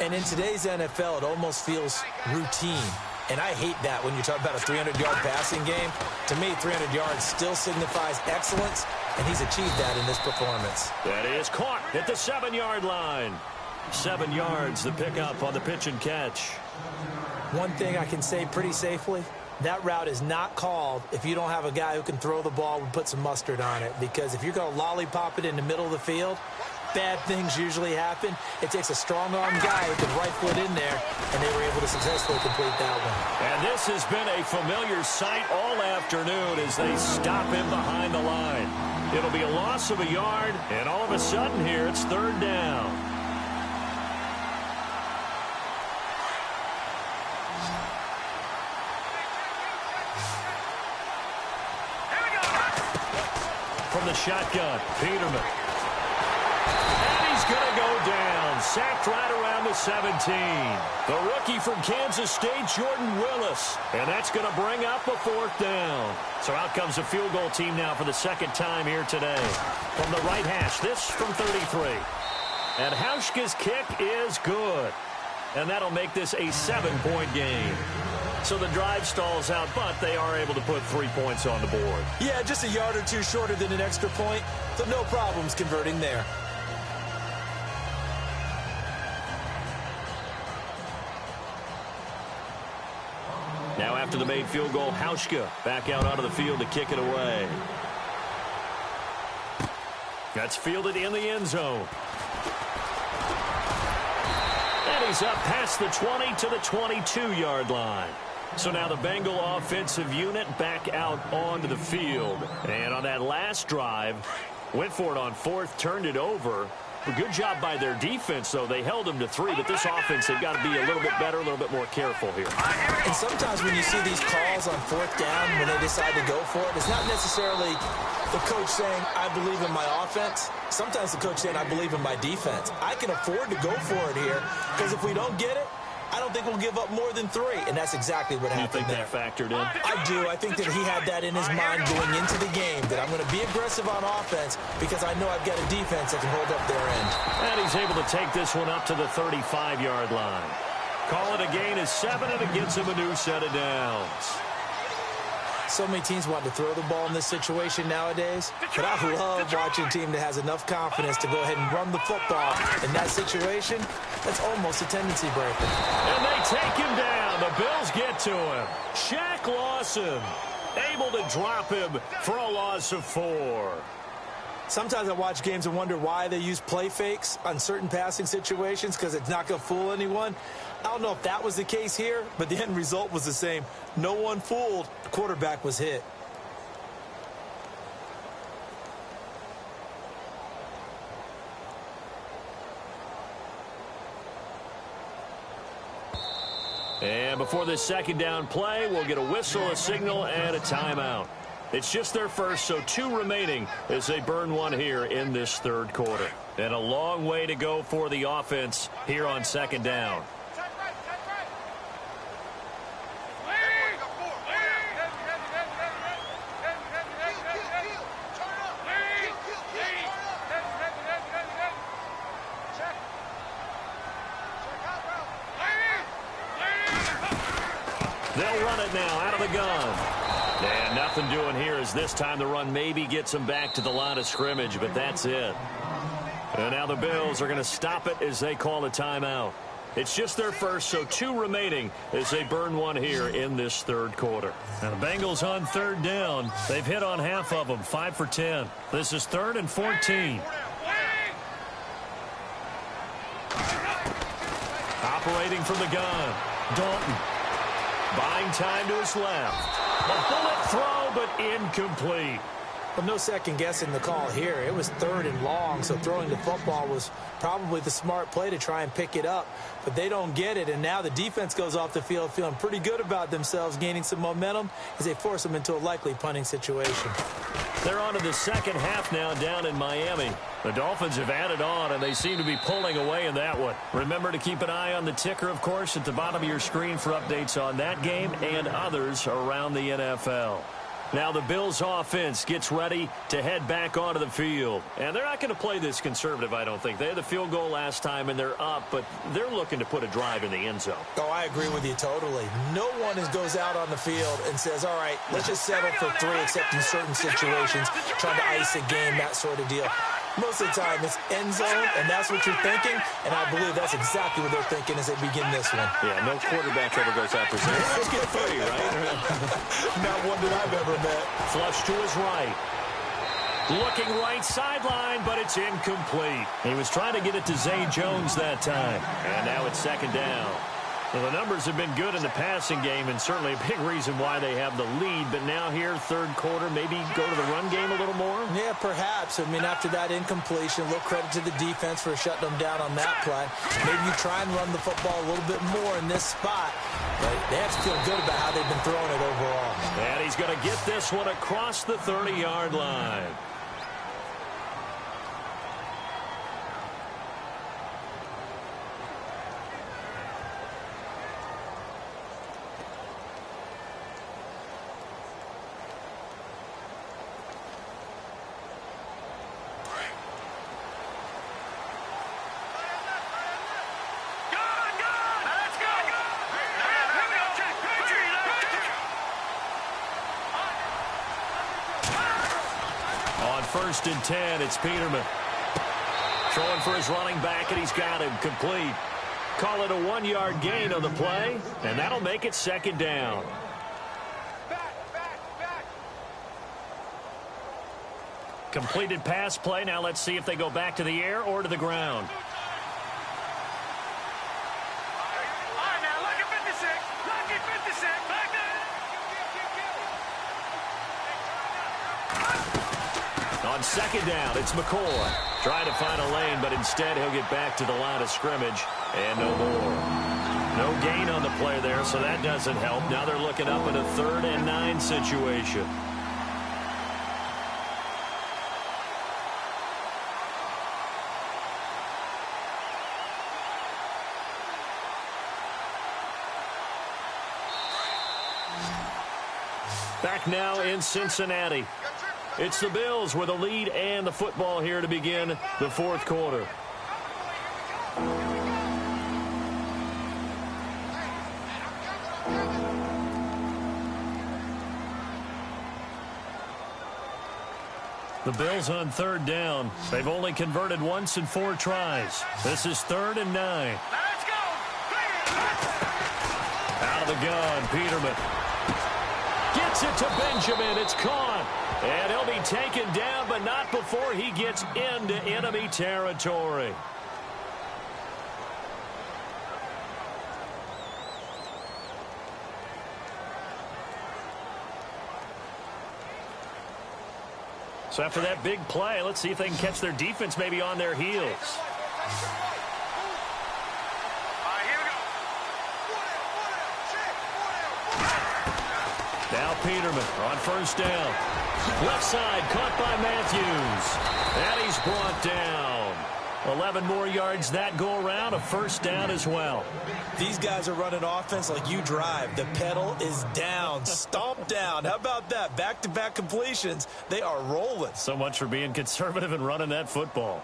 And in today's NFL, it almost feels routine. And I hate that when you talk about a 300-yard passing game. To me, 300 yards still signifies excellence, and he's achieved that in this performance. That is caught at the 7-yard line. 7 yards, the pickup on the pitch and catch. One thing I can say pretty safely, that route is not called if you don't have a guy who can throw the ball and put some mustard on it. Because if you're going to lollipop it in the middle of the field, bad things usually happen. It takes a strong-arm guy who can rifle it in there, and they were able to successfully complete that one. And this has been a familiar sight all afternoon as they stop him behind the line. It'll be a loss of a yard, and all of a sudden here it's 3rd down. From the shotgun, Peterman. And he's going to go down. Sacked right around the 17. The rookie from Kansas State, Jordan Willis. And that's going to bring up a 4th down. So out comes the field goal team now for the 2nd time here today. From the right hash, this from 33. And Hauschka's kick is good. And that'll make this a 7-point game. So the drive stalls out, but they are able to put 3 points on the board. Yeah, just a yard or two shorter than an extra point, so no problems converting there. Now after the made field goal, Hauschka back out onto the field to kick it away. That's fielded in the end zone. And he's up past the 20 to the 22-yard line. So now the Bengal offensive unit back out onto the field. And on that last drive, went for it on 4th, turned it over. A good job by their defense, though. They held them to 3, but this offense, they've got to be a little bit better, a little bit more careful here. And sometimes when you see these calls on 4th down, when they decide to go for it, it's not necessarily the coach saying, I believe in my offense. Sometimes the coach saying, I believe in my defense. I can afford to go for it here, because if we don't get it, I don't think we'll give up more than 3, and that's exactly what happened there. You think that factored in? I do. I think that he had that in his mind going into the game, that I'm going to be aggressive on offense because I know I've got a defense that can hold up their end. And he's able to take this one up to the 35-yard line. Call it a gain of 7, and it gets him a new set of downs. So many teams want to throw the ball in this situation nowadays, but I love watching a team that has enough confidence to go ahead and run the football. In that situation, that's almost a tendency breaker. And they take him down. The Bills get to him. Shaq Lawson able to drop him for a loss of 4. Sometimes I watch games and wonder why they use play fakes on certain passing situations because it's not going to fool anyone. I don't know if that was the case here, but the end result was the same. No one fooled. The quarterback was hit. And before this second down play, we'll get a whistle, a signal, and a timeout. It's just their first, so 2 remaining as they burn one here in this third quarter. And a long way to go for the offense here on second down. They'll run it now out of the gun. And nothing doing here as this time the run maybe gets them back to the line of scrimmage, but that's it. And now the Bills are going to stop it as they call a timeout. It's just their first, so 2 remaining as they burn one here in this third quarter. Now the Bengals on third down. They've hit on half of them, 5 for 10. This is 3rd and 14. Operating from the gun, Dalton. Buying time to his left. A bullet throw, but incomplete. Well, no second guessing the call here. It was 3rd and long, so throwing the football was probably the smart play to try and pick it up. But they don't get it, and now the defense goes off the field feeling pretty good about themselves, gaining some momentum as they force them into a likely punting situation. They're on to the second half now down in Miami. The Dolphins have added on, and they seem to be pulling away in that one. Remember to keep an eye on the ticker, of course, at the bottom of your screen for updates on that game and others around the NFL. Now the Bills offense gets ready to head back onto the field. And they're not going to play this conservative, I don't think. They had the field goal last time, and they're up, but they're looking to put a drive in the end zone. Oh, I agree with you totally. No one goes out on the field and says, all right, let's just settle for 3, except in certain situations, trying to ice a game, that sort of deal. Most of the time, it's end zone, and that's what you're thinking, and I believe that's exactly what they're thinking as they begin this one. Yeah, no quarterback ever goes out for 0. Let's get 3, right? Not one that I've ever met. Flush to his right. Looking right sideline, but it's incomplete. He was trying to get it to Zay Jones that time. And now it's second down. Well, the numbers have been good in the passing game, and certainly a big reason why they have the lead. But now here, third quarter, maybe go to the run game a little more? Yeah, perhaps. I mean, after that incompletion, a little credit to the defense for shutting them down on that play. Maybe you try and run the football a little bit more in this spot. But they have to feel good about how they've been throwing it overall. And he's going to get this one across the 30-yard line. First and 10, it's Peterman. Throwing for his running back, and he's got him complete. Call it a 1-yard gain on the play, and that'll make it second down. Completed pass play. Now let's see if they go back to the air or to the ground. On second down, it's McCoy. Trying to find a lane, but instead he'll get back to the line of scrimmage. And no more. No gain on the play there, so that doesn't help. Now they're looking up in a 3rd and 9 situation. Back now in Cincinnati. It's the Bills with a lead and the football here to begin the fourth quarter. The Bills on third down. They've only converted once in 4 tries. This is 3rd and 9. Let's go! Out of the gun, Peterman. Gets it to Benjamin. It's caught. And he'll be taken down, but not before he gets into enemy territory. So after that big play, let's see if they can catch their defense maybe on their heels. Here we go. Now Peterman on first down. Left side, caught by Matthews. And he's brought down. 11 more yards that go around, a first down as well. These guys are running offense like you drive. The pedal is down, stomp down. How about that? Back-to-back completions. They are rolling. So much for being conservative and running that football.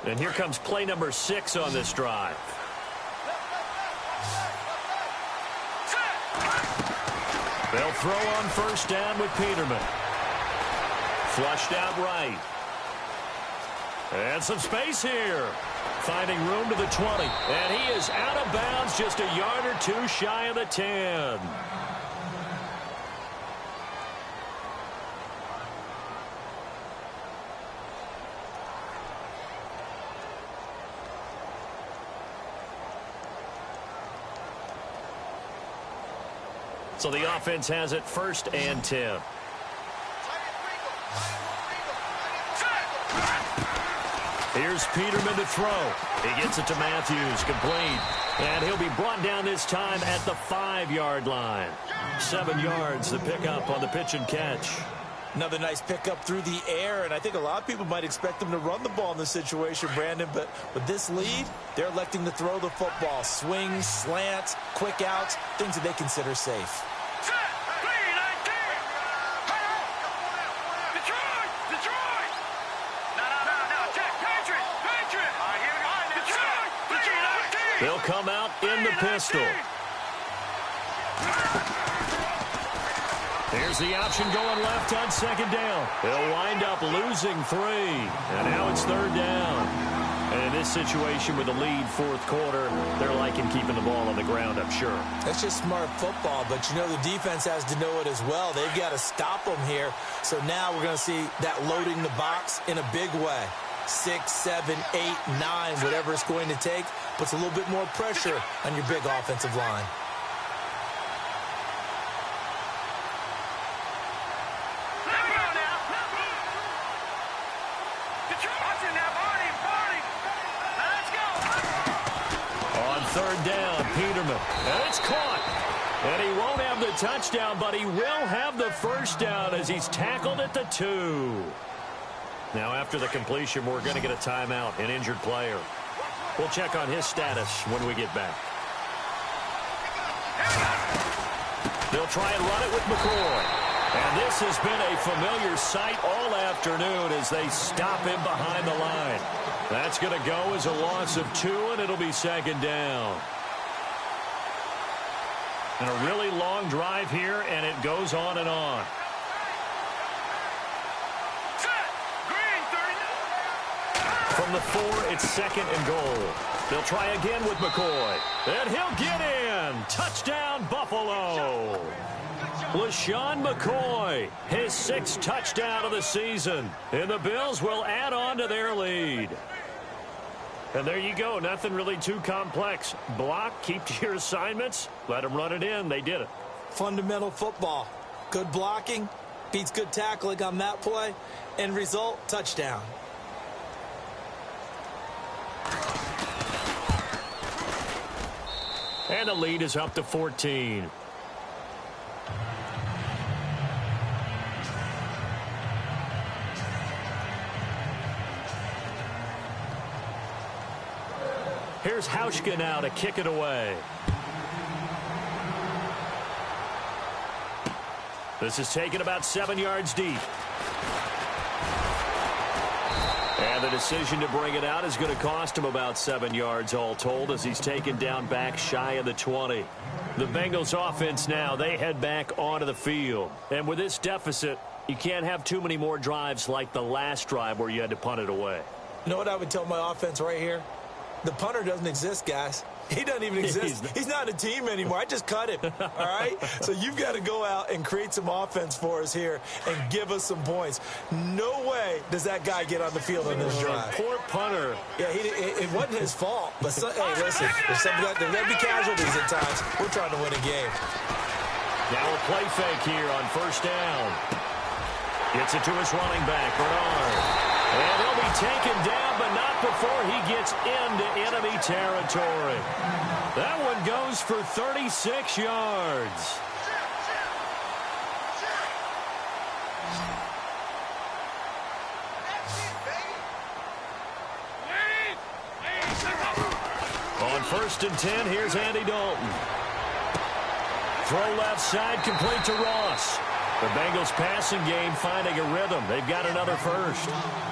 And here comes play number 6 on this drive. They'll throw on first down with Peterman. Flushed out right. And some space here. Finding room to the 20. And he is out of bounds, just a yard or two shy of the 10. So the offense has it first and 10. Here's Peterman to throw. He gets it to Matthews, complete. And he'll be brought down this time at the 5-yard line. 7 yards to pick up on the pitch and catch. Another nice pickup through the air, and I think a lot of people might expect them to run the ball in this situation, Brandon, but with this lead, they're electing to throw the football. Swings, slants, quick outs, things that they consider safe. They'll come out in the pistol. Here's the option going left on second down. They'll wind up losing 3. And now it's third down. And in this situation with the lead fourth quarter, they're liking keeping the ball on the ground, I'm sure. That's just smart football, but you know the defense has to know it as well. They've got to stop them here. So now we're going to see that loading the box in a big way. 6, 7, 8, 9, whatever it's going to take, puts a little bit more pressure on your big offensive line. On third down, Peterman. And it's caught. And he won't have the touchdown, but he will have the first down as he's tackled at the 2. Now, after the completion, we're going to get a timeout, an injured player. We'll check on his status when we get back. They'll try and run it with McCoy. And this has been a familiar sight all afternoon as they stop him behind the line. That's going to go as a loss of 2, and it'll be second down. And a really long drive here, and it goes on and on. From the 4, it's second and goal. They'll try again with McCoy. And he'll get in. Touchdown, Buffalo. LaShawn McCoy, his 6th touchdown of the season. And the Bills will add on to their lead. And there you go. Nothing really too complex. Block, keep to your assignments, let them run it in. They did it. Fundamental football. Good blocking beats good tackling on that play. End result, touchdown. And the lead is up to 14. Here's Hauschka now to kick it away. This is taken about 7 yards deep. And the decision to bring it out is going to cost him about 7 yards all told as he's taken down back shy of the 20. The Bengals offense now, they head back onto the field. And with this deficit, you can't have too many more drives like the last drive where you had to punt it away. You know what I would tell my offense right here? The punter doesn't exist, guys. He doesn't even exist. He's not a team anymore. I just cut him, all right? So you've got to go out and create some offense for us here and give us some points. No way does that guy get on the field on this drive. Poor punter. Yeah, it wasn't his fault. But, hey, listen, there's going to be casualties at times. We're trying to win a game. Now a play fake here on first down. Gets it to his running back, Bernard. And he'll be taken down, but not before he gets into enemy territory. That one goes for 36 yards. On 1st and 10, here's Andy Dalton. Throw left side, complete to Ross. The Bengals passing game finding a rhythm. They've got another first.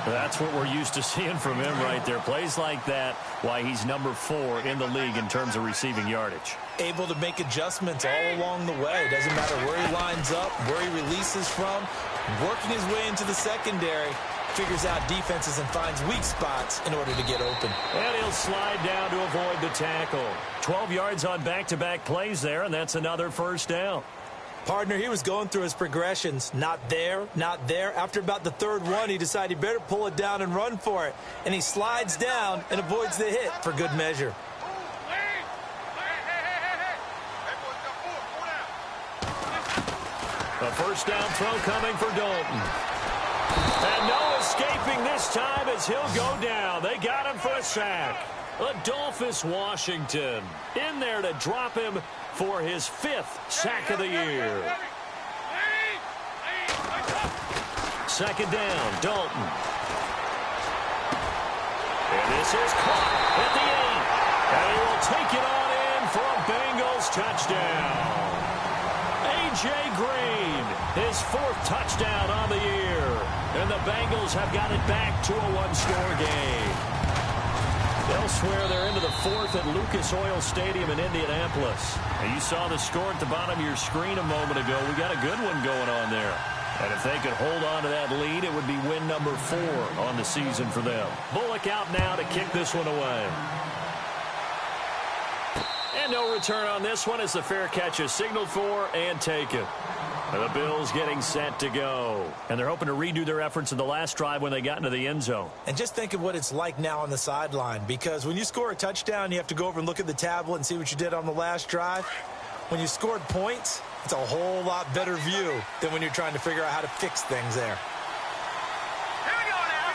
That's what we're used to seeing from him right there. Plays like that, why he's number 4 in the league in terms of receiving yardage. Able to make adjustments all along the way. Doesn't matter where he lines up, where he releases from. Working his way into the secondary. Figures out defenses and finds weak spots in order to get open. And he'll slide down to avoid the tackle. 12 yards on back-to-back plays there, and that's another first down. Partner, he was going through his progressions. Not there, not there. After about the 3rd one, he decided he better pull it down and run for it. And he slides down and avoids the hit for good measure. A first down throw coming for Dalton. And no escaping this time as he'll go down. They got him for a sack. Adolphus Washington in there to drop him for his 5th sack of the year. 2nd down, Dalton. And this is caught at the 8. And he will take it on in for a Bengals touchdown. A.J. Green, his 4th touchdown on the year. And the Bengals have got it back to a one-score game. Elsewhere, they're into the 4th at Lucas Oil Stadium in Indianapolis. And you saw the score at the bottom of your screen a moment ago. We got a good one going on there. And if they could hold on to that lead, it would be win number 4 on the season for them. Bullock out now to kick this one away. And no return on this one as the fair catch is signaled for and taken. And the Bills getting set to go. And they're hoping to redo their efforts in the last drive when they got into the end zone. And just think of what it's like now on the sideline. Because when you score a touchdown, you have to go over and look at the tablet and see what you did on the last drive. When you scored points, it's a whole lot better view than when you're trying to figure out how to fix things there. Here we go now.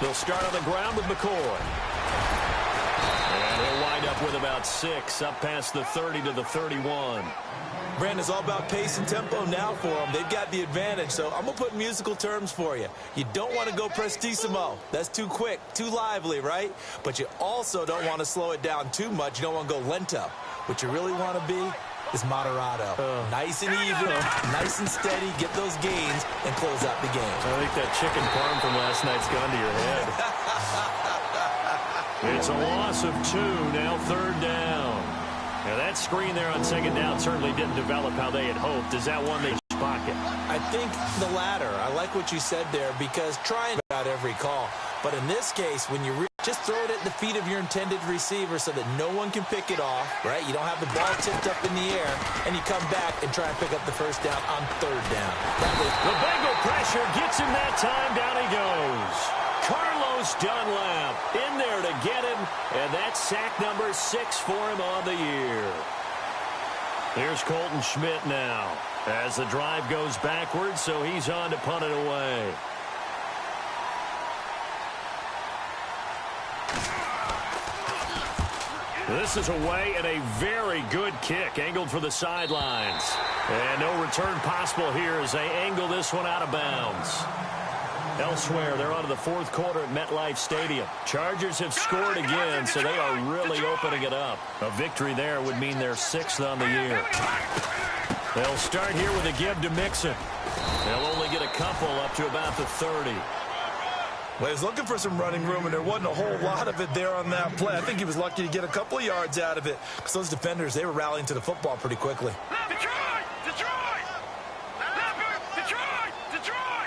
They'll start on the ground with McCoy. And he'll wind up with about 6 up past the 30 to the 31. Brandon, it's all about pace and tempo now for them. They've got the advantage, so I'm going to put musical terms for you. You don't want to go prestissimo. That's too quick, too lively, right? But you also don't want to slow it down too much. You don't want to go lento. What you really want to be is moderato. Nice and even, nice and steady, get those gains, and close out the game. I think that chicken parm from last night's gone to your head. It's a loss of 2, now 3rd down. Now that screen there on 2nd down certainly didn't develop how they had hoped. Is that one they pocket? I think the latter. I like what you said there because trying out every call. But in this case, when you just throw it at the feet of your intended receiver so that no one can pick it off, right? You don't have the ball tipped up in the air, and you come back and try and pick up the first down on 3rd down. The Bengal pressure gets him that time. Down he goes. Carlos Dunlap in there to get him, and that's sack number 6 for him on the year. Here's Colton Schmidt now as the drive goes backwards, so he's on to punt it away. This is away and a very good kick angled for the sidelines. And no return possible here as they angle this one out of bounds. Elsewhere, they're on to the 4th quarter at MetLife Stadium. Chargers have scored again, so they are really opening it up. A victory there would mean they're 6th on the year. They'll start here with a give to Mixon. They'll only get a couple up to about the 30. Well, he was looking for some running room, and there wasn't a whole lot of it there on that play. I think he was lucky to get a couple of yards out of it because those defenders, they were rallying to the football pretty quickly. Detroit! Detroit! Detroit! Detroit!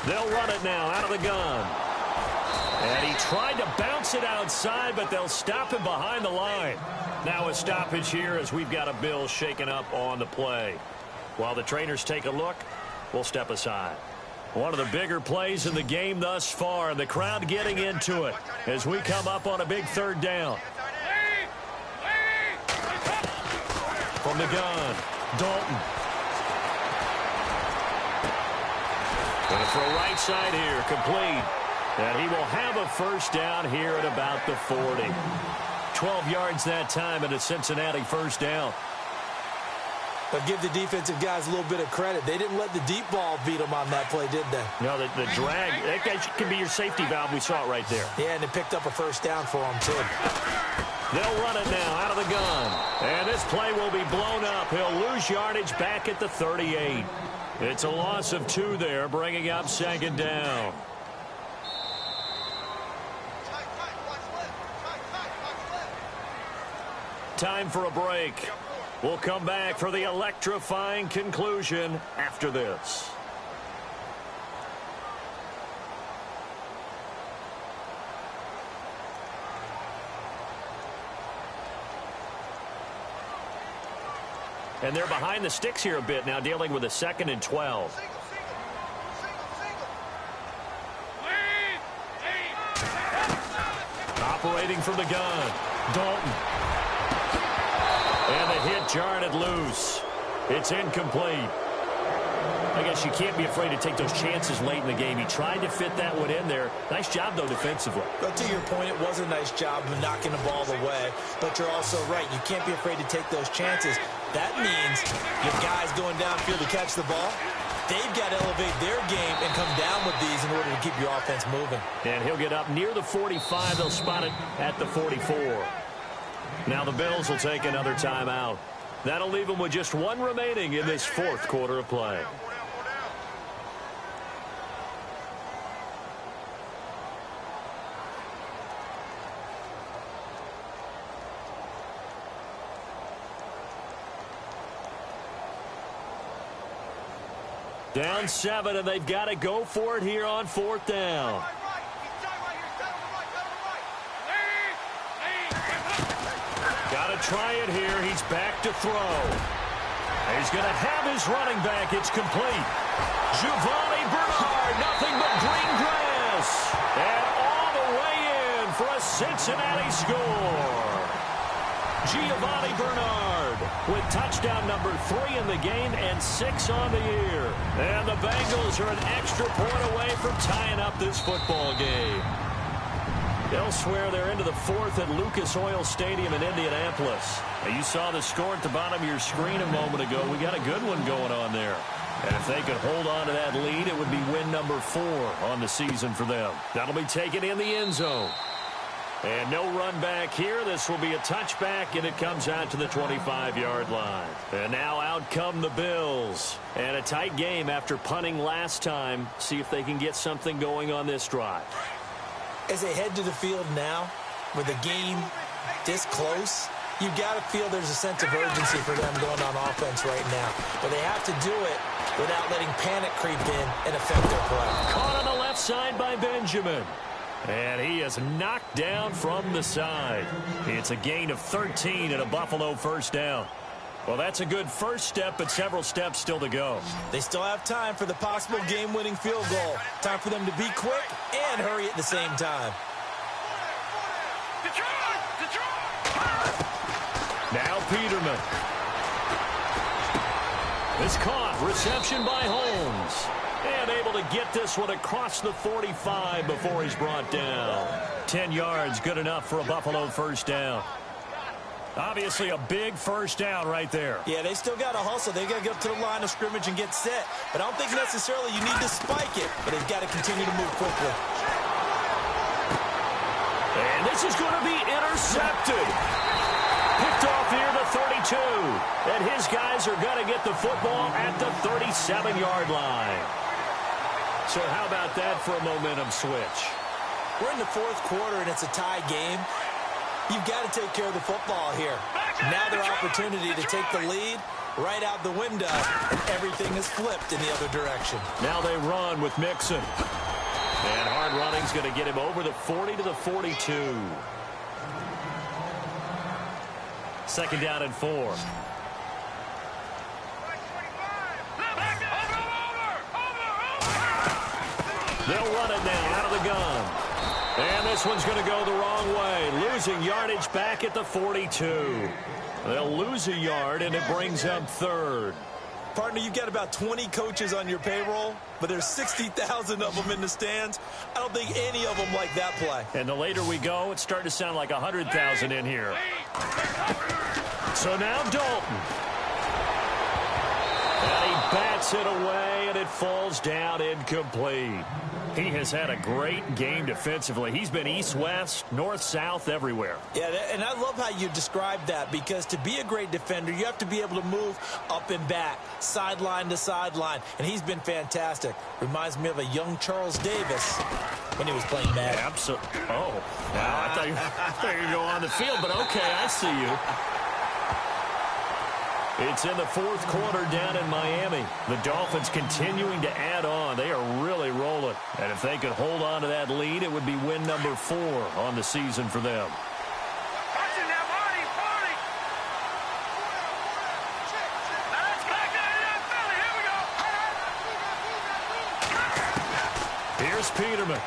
They'll run it now out of the gun. And he tried to bounce it outside, but they'll stop him behind the line. Now a stoppage here as we've got a Bill shaken up on the play. While the trainers take a look, we'll step aside. One of the bigger plays in the game thus far, and the crowd getting into it as we come up on a big 3rd down. From the gun, Dalton. Going to throw right side here, complete. And he will have a first down here at about the 40. 12 yards that time and a Cincinnati first down. But give the defensive guys a little bit of credit. They didn't let the deep ball beat them on that play, did they? No, the drag, that guy can be your safety valve. We saw it right there. Yeah, and it picked up a first down for them, too. They'll run it now out of the gun. And this play will be blown up. He'll lose yardage back at the 38. It's a loss of 2 there, bringing up second down. Time for a break. We'll come back for the electrifying conclusion after this. And they're behind the sticks here a bit now, dealing with a 2nd and 12. Operating from the gun, Dalton. And the hit jarred it loose. It's incomplete. I guess you can't be afraid to take those chances late in the game. He tried to fit that one in there. Nice job, though, defensively. But to your point, it was a nice job of knocking the ball away. But you're also right. You can't be afraid to take those chances. That means your guys going downfield to catch the ball, they've got to elevate their game and come down with these in order to keep your offense moving. And he'll get up near the 45. They'll spot it at the 44. Now the Bills will take another timeout. That'll leave them with just 1 remaining in this 4th quarter of play. Down 7, and they've got to go for it here on 4th down. Got to try it here. He's back to throw. He's going to have his running back. It's complete. Giovanni Bernard, nothing but green grass. And all the way in for a Cincinnati score. Giovanni Bernard with touchdown number 3 in the game and 6 on the year. And the Bengals are an extra point away from tying up this football game. Elsewhere, they're into the 4th at Lucas Oil Stadium in Indianapolis. Now, you saw the score at the bottom of your screen a moment ago. We got a good one going on there. And if they could hold on to that lead, it would be win number 4 on the season for them. That'll be taken in the end zone. And no run back here. This will be a touchback, and it comes out to the 25-yard line. And now out come the Bills. And a tight game after punting last time. See if they can get something going on this drive. As they head to the field now, with the game this close, you've got to feel there's a sense of urgency for them going on offense right now. But they have to do it without letting panic creep in and affect their play. Caught on the left side by Benjamin. And he is knocked down from the side. It's a gain of 13 and a Buffalo first down. Well, that's a good first step, but several steps still to go. They still have time for the possible game-winning field goal. Time for them to be quick and hurry at the same time. Now Peterman. It's caught. Reception by Holmes. And able to get this one across the 45 before he's brought down. 10 yards, good enough for a Buffalo first down. Obviously a big first down right there. Yeah, they still got to hustle. They got to get up to the line of scrimmage and get set. But I don't think necessarily you need to spike it. But they've got to continue to move quickly. And this is going to be intercepted. Picked off near the 32. And his guys are going to get the football at the 37-yard line. So how about that for a momentum switch? We're in the 4th quarter, and it's a tie game. You've got to take care of the football here. Now their opportunity to take the lead right out the window, and everything is flipped in the other direction. Now they run with Mixon. And hard running's going to get him over the 40 to the 42. 2nd down and 4. They'll run it now out of the gun. And this one's going to go the wrong way. Losing yardage back at the 42. They'll lose a yard, and it brings up 3rd. Partner, you've got about 20 coaches on your payroll, but there's 60,000 of them in the stands. I don't think any of them like that play. And the later we go, it's starting to sound like 100,000 in here. So now Dalton. And he bats it away, and it falls down incomplete. He has had a great game defensively. He's been east-west, north-south, everywhere. Yeah, and I love how you described that, because to be a great defender, you have to be able to move up and back, sideline to sideline, and he's been fantastic. Reminds me of a young Charles Davis when he was playing Madden. Absolutely. Oh, wow, I thought you were going to go on the field, but okay, I see you. It's in the fourth quarter down in Miami. The Dolphins continuing to add on. They are really rolling. And if they could hold on to that lead, it would be win number 4 on the season for them. Watch it now, Marty, Marty. Now let's back that in, Philly. Here we go. Here's Peterman.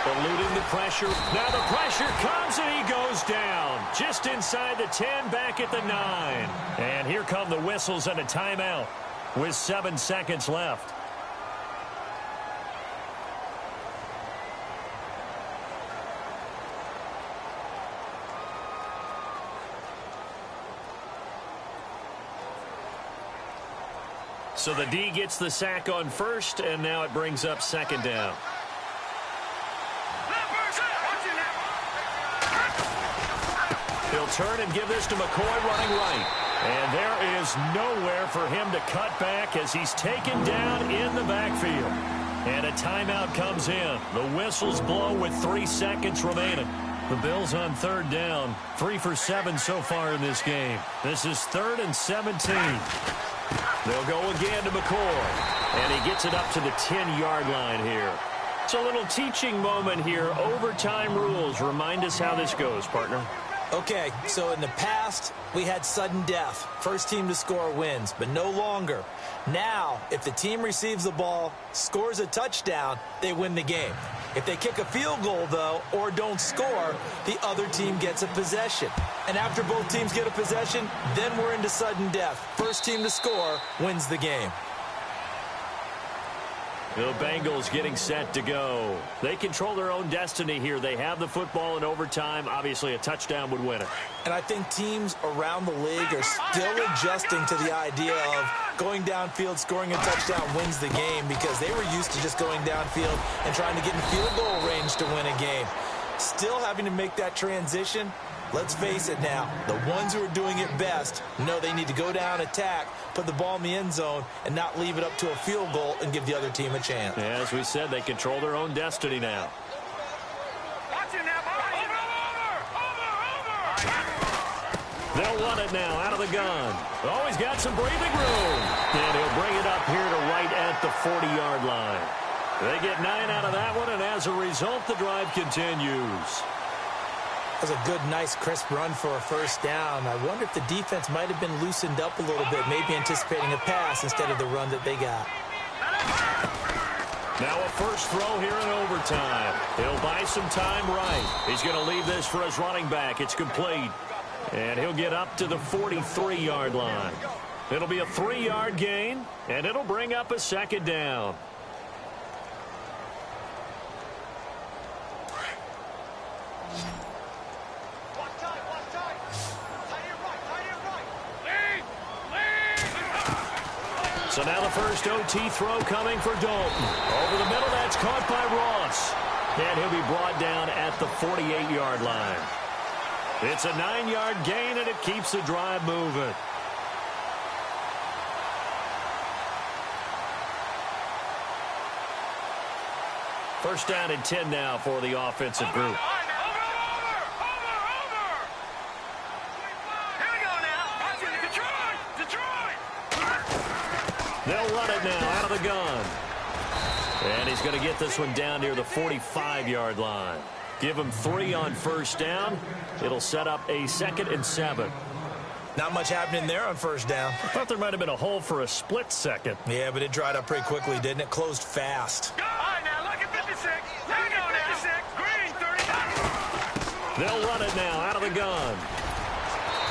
Eluding the pressure. Now the pressure comes and he goes down. Just inside the 10, back at the 9. And here come the whistles and a timeout with 7 seconds left. So the D gets the sack on first, and now it brings up second down. He'll turn and give this to McCoy running right. And there is nowhere for him to cut back as he's taken down in the backfield. And a timeout comes in. The whistles blow with 3 seconds remaining. The Bills on third down. 3 for 7 so far in this game. This is 3rd and 17. They'll go again to McCoy. And he gets it up to the 10-yard line here. It's a little teaching moment here. Overtime rules. Remind us how this goes, partner. Okay, so in the past, we had sudden death. First team to score wins, but no longer. Now, if the team receives the ball, scores a touchdown, they win the game. If they kick a field goal, though, or don't score, the other team gets a possession. And after both teams get a possession, then we're into sudden death. First team to score wins the game. The Bengals getting set to go. They control their own destiny here. They have the football in overtime. Obviously, a touchdown would win it. And I think teams around the league are still adjusting to the idea of going downfield, scoring a touchdown wins the game, because they were used to just going downfield and trying to get in field goal range to win a game. Still having to make that transition. Let's face it now, the ones who are doing it best know they need to go down, attack, put the ball in the end zone, and not leave it up to a field goal and give the other team a chance. Yeah, as we said, they control their own destiny now. Watch it now, Marty. Over. They'll run it now out of the gun. Oh, he's got some breathing room. And he'll bring it up here to right at the 40-yard line. They get 9 out of that one, and as a result, the drive continues. That was a good, nice, crisp run for a first down. I wonder if the defense might have been loosened up a little bit, maybe anticipating a pass instead of the run that they got. Now a first throw here in overtime. He'll buy some time right. He's going to leave this for his running back. It's complete. And he'll get up to the 43-yard line. It'll be a 3-yard gain, and it'll bring up a second down. So now the first OT throw coming for Dalton. Over the middle, that's caught by Ross. And he'll be brought down at the 48-yard line. It's a 9-yard gain, and it keeps the drive moving. First down and 10 now for the offensive group. They'll run it now out of the gun. And he's going to get this one down near the 45-yard line. Give him 3 on first down. It'll set up a 2nd and 7. Not much happening there on first down. I thought there might have been a hole for a split second. Yeah, but it dried up pretty quickly, didn't it? Closed fast. All right, now look at 56. Look at 56. Green, 30. They'll run it now out of the gun.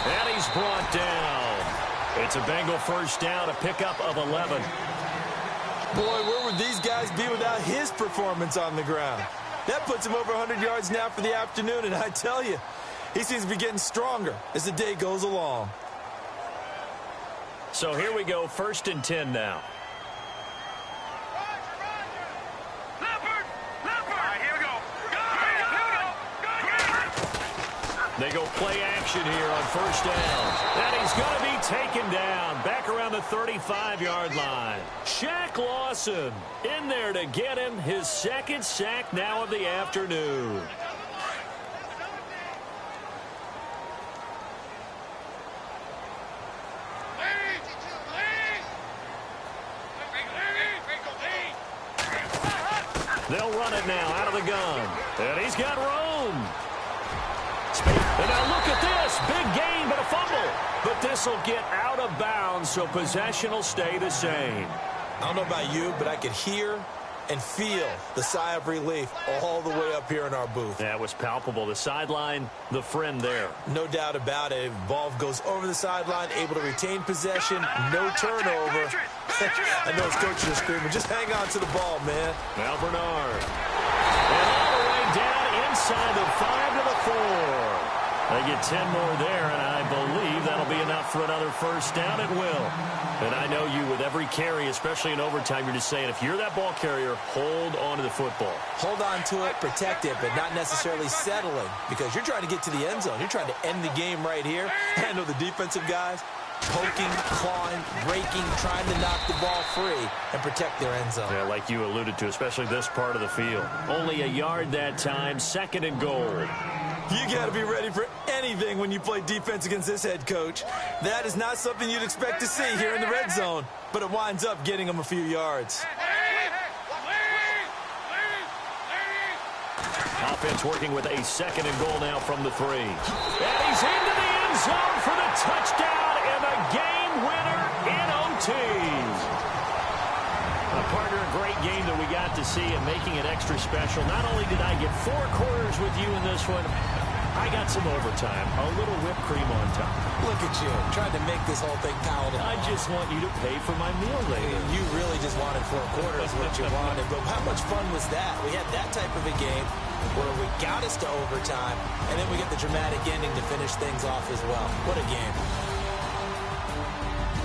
And he's brought down. It's a Bengal first down, a pickup of 11. Boy, where would these guys be without his performance on the ground? That puts him over 100 yards now for the afternoon, and I tell you, he seems to be getting stronger as the day goes along. So here we go, 1st and 10 now. They go play action here on 1st down. And he's going to be taken down back around the 35-yard line. Shaq Lawson in there to get him his 2nd sack now of the afternoon. They'll run it now out of the gun. And he's got room. And now look at this. Big gain, but a fumble. But this will get out of bounds, so possession will stay the same. I don't know about you, but I could hear and feel the sigh of relief all the way up here in our booth. That was palpable. The sideline, the friend there. No doubt about it. Ball goes over the sideline, able to retain possession, no turnover. I know his coaches are screaming, just hang on to the ball, man. Now Bernard. And all the way down inside the 5 to the 4. They get 10 more there, and I believe that'll be enough for another first down. It will. And I know you, with every carry, especially in overtime, you're just saying, if you're that ball carrier, hold on to the football. Hold on to it, protect it, but not necessarily settling, because you're trying to get to the end zone. You're trying to end the game right here. I know the defensive guys poking, clawing, breaking, trying to knock the ball free and protect their end zone. Yeah, like you alluded to, especially this part of the field. Only a yard that time, 2nd and goal. You got to be ready for anything when you play defense against this head coach. That is not something you'd expect to see here in the red zone, but it winds up getting them a few yards. Offense working with a 2nd and goal now from the 3. And he's into the end zone for the touchdown and the game winner in OT. Partner, a great game that we got to see and making it extra special. Not only did I get 4 quarters with you in this one, I got some overtime, a little whipped cream on top. Look at you, trying to make this whole thing palatable. I just want you to pay for my meal later. You really just wanted 4 quarters, what you wanted. But how much fun was that? We had that type of a game where we got us to overtime, and then we get the dramatic ending to finish things off as well. What a game.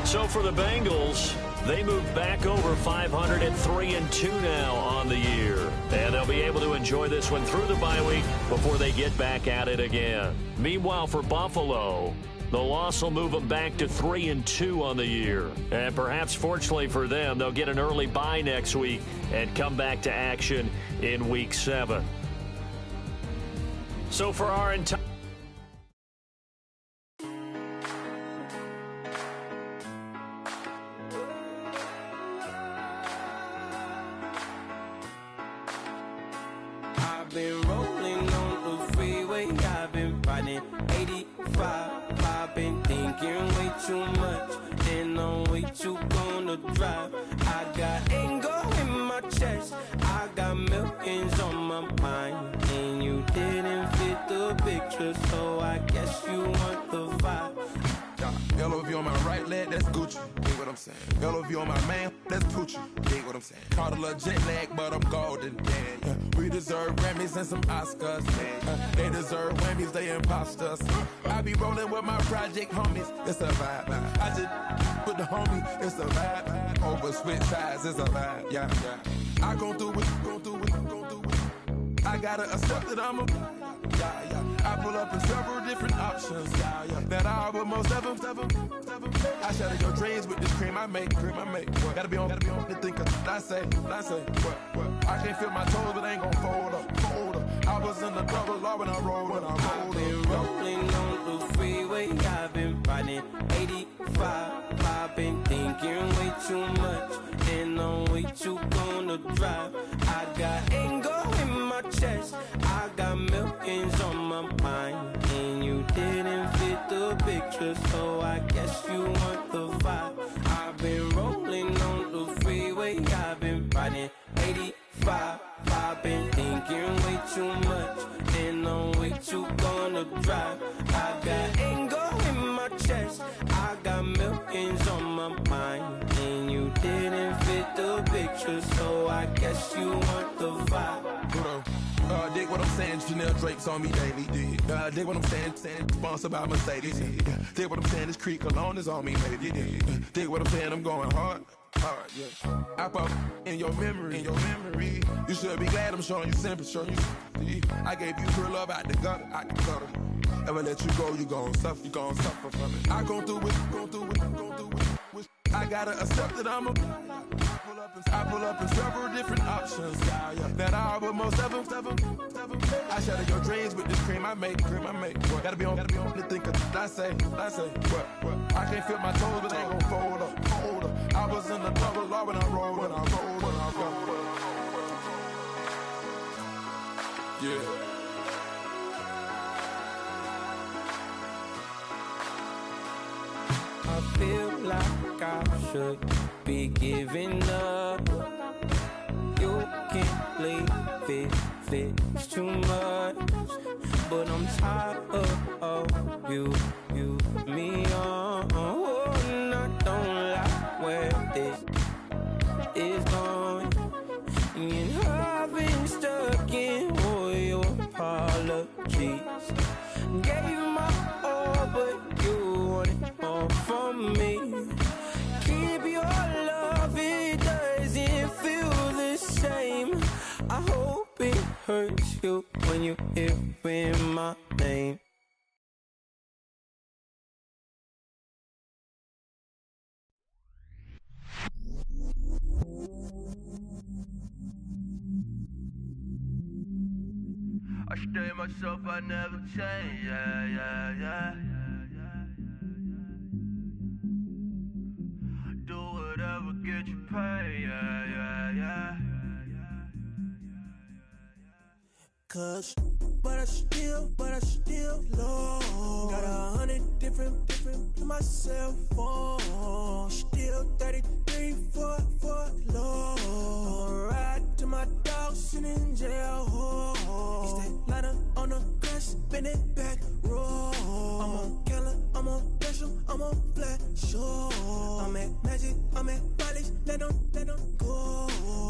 So for the Bengals, they moved back over 500 at 3-2 now on the year. And they'll be able to enjoy this one through the bye week before they get back at it again. Meanwhile, for Buffalo, the loss will move them back to 3-2 on the year. And perhaps fortunately for them, they'll get an early bye next week and come back to action in Week 7. So for our entire... I've been rolling on the freeway, I've been riding 85. I've been thinking way too much, and I'm way too gonna drive. I got anger in my chest, I got millions on my mind, and you didn't fit the picture, so I guess you want the vibe. Yellow view on my right leg, that's Gucci. Dig what I'm saying. Yellow view on my man, that's Poochie. Dig what I'm saying. Caught a little jet lag, but I'm golden. Yeah. We deserve Grammys and some Oscars. They deserve Whammies, they imposters. I be rolling with my project homies. It's a vibe. I just put the homie. It's a vibe. Over switch sides, it's a vibe. Yeah. I gon' do it, gon' do it, gon' do it. I gotta accept that I'm a. Yeah. I pull up in several different options. That I will most ever. I shatter your dreams with this cream I make. Gotta be on the thinker. I say, what? I can't feel my toes, but ain't gon' fold up. I was in the double law when I rolled. I've been rolling on the freeway, I've been riding 85. I've been thinking way too much, and I'm way too gonna drive. I got anger in my chest, I got millions on my mind, and you didn't fit the picture, so I guess you want the vibe. I've been rolling on the freeway, I've been riding 85. I've been thinking way too much, and I'm way too gonna drive. I got anger in my chest, I got milk broken's on my mind, and you didn't fit the picture, so I guess you want the vibe. Dig what I'm saying, Chanel drapes on me daily. Dig what I'm saying, sponsored by Mercedes. Dig what I'm saying, this Creek cologne is on me, maybe. Dig what I'm saying, I'm going hard, yeah. I pop in your memory, You should be glad I'm showing you sympathy, I gave you real love out the gutter, Ever let you go, you gon' suffer, from it. I gon' do it, I gotta accept that I pull up in several different options, yeah. That I but most of them. I shatter your dreams with this cream I make. What? Gotta be on the thinker. I say, what? I can't feel my toes, but they gon' fold up. I was in the double law when I rolled. Yeah. I feel like I should be giving up. You can't leave it's too much. But I'm tired of you, me on. Oh, and I don't like where this is going. And I've been stuck in all your apologies. Gave you my all, but you want it all from me. Keep your love, it doesn't feel the same. I hope it hurts you when you hear my name. I stay myself, I never change, yeah. Do whatever, get you paid, yeah. Cause, but I still low. Got 100 different in my cell phone. Still 33 for low. I'ma ride to my dog sitting in jail. It's that ladder on the grass, spin it back, roll. I'm on Keller, I'm on Gresham, I'm on Flat Shore. I'm at Magic, I'm at Polish, let them go.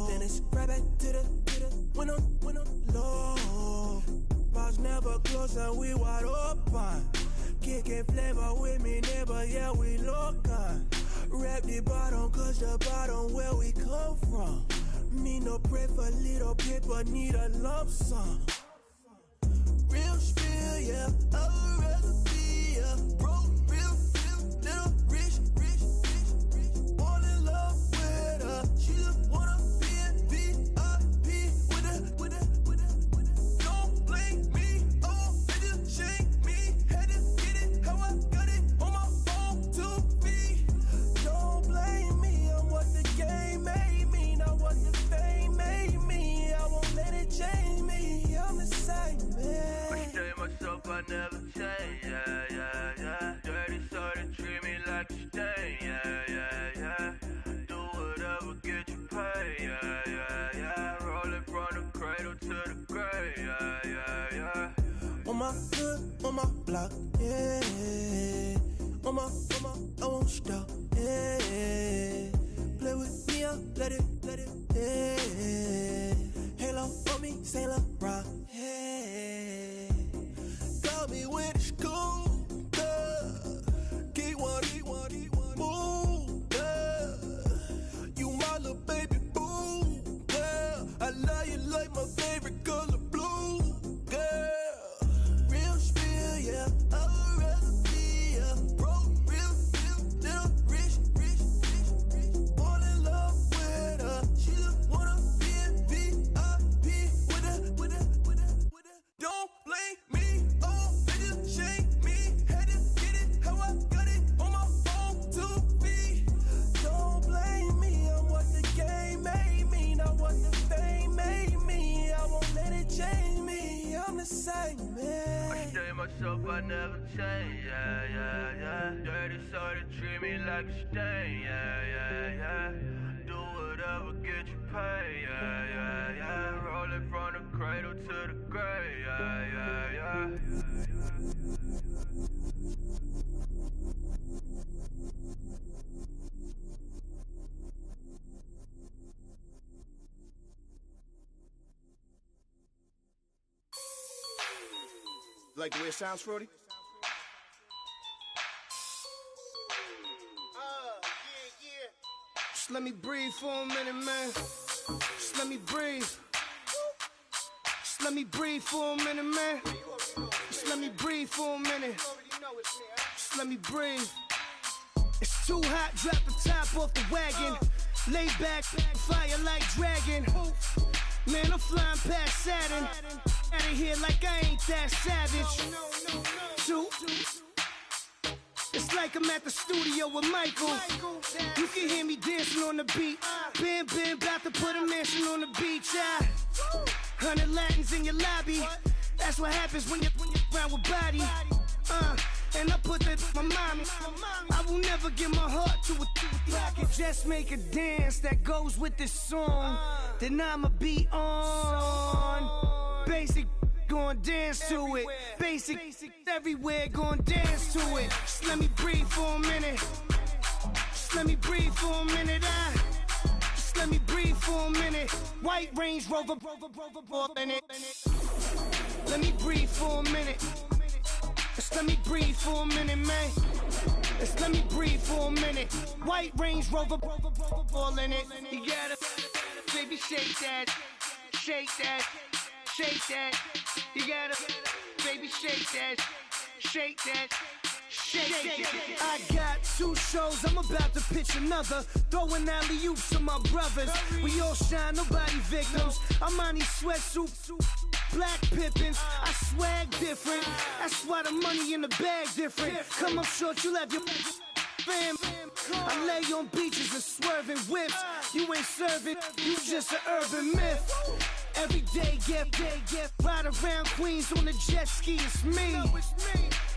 Then it's right back to the when I'm low. Bars never close and we wide open. Kicking flavor with me, neighbor, yeah, we local. Rap the bottom, cause the bottom where we come from. Me no pray for little paper, need a lump sum. Real spill, yeah, I'd rather be, yeah. Broke, real, little rich. All in love with her, she just wanna be a VIP with her. Don't blame me, oh, they just shame me. Had to get it, how I got it, on my phone, 2 feet. Don't blame me, I'm what the game made me, not what the fame made me. I won't let it change me, I'm the same, man. I stay myself, I never change, yeah. Dirty soul, they treat me like a stain, yeah. Do whatever, get you paid, yeah. Rolling from the cradle to the grave, yeah. On my hood, on my block, yeah. On my, I won't stop, yeah. Play with me, I'll let it, yeah. Halo on me, Saint Laurent, yeah. Got me with the school, Keep one, move, you my little baby boo, girl. I love you like my favorite color blue, girl. Real spill, yeah, I'd rather be, yeah. Broke, real, little rich. All in love with her, she just wanna be a VIP with her. Don't blame me, oh, they just shame me. Had to get it, how I got it, on my phone, 2 feet. Don't blame me, I'm what the game made me, not what the fame made me. I won't let it change me, I'm the same, man. I stay myself, I never change, yeah. Dirty soul, they treat me like a stain, yeah. Do whatever, get you paid, yeah. Rolling from the cradle to the grave, yeah. Like the way it sounds, Frody? Just let me breathe for a minute, man. Just let me breathe. Just let me breathe for a minute, man. Just let me breathe for a minute. Just let me breathe. It's too hot, drop the top off the wagon. Lay back, fire like dragon. Man, I'm flying past Saturn. Out of here like I ain't that savage. It's like I'm at the studio with Michael. You can hear me dancing on the beat. Bam, about to put a mansion on the beach. 100 Latins in your lobby. That's what happens when you're around with body. And I put that in my mommy. I will never give my heart to a I can just make a dance that goes with this song. Then I'ma be on. Basic, gon' dance to it. Basic, everywhere, gon' dance to it. Just let me breathe for a minute. Just let me breathe for a minute. Just let me breathe for a minute. White Range Rover, in it. Let me breathe for a minute. Just let me breathe for a minute, man. Just let me breathe for a minute. White Range Rover, all in it. You gotta, baby, shake that, shake that, shake that. You gotta, baby, shake that, shake that. Shake. I got 2 shows, I'm about to pitch another. Throwing alley-oops to my brothers. We all shine, nobody victims. I'm on these sweatsuits, black pippins. I swag different. That's why the money in the bag different. Come up short, you'll have your fam. I lay on beaches and swerving whips. You ain't serving, you just an urban myth. Every day, get ride around Queens on a jet ski, it's me.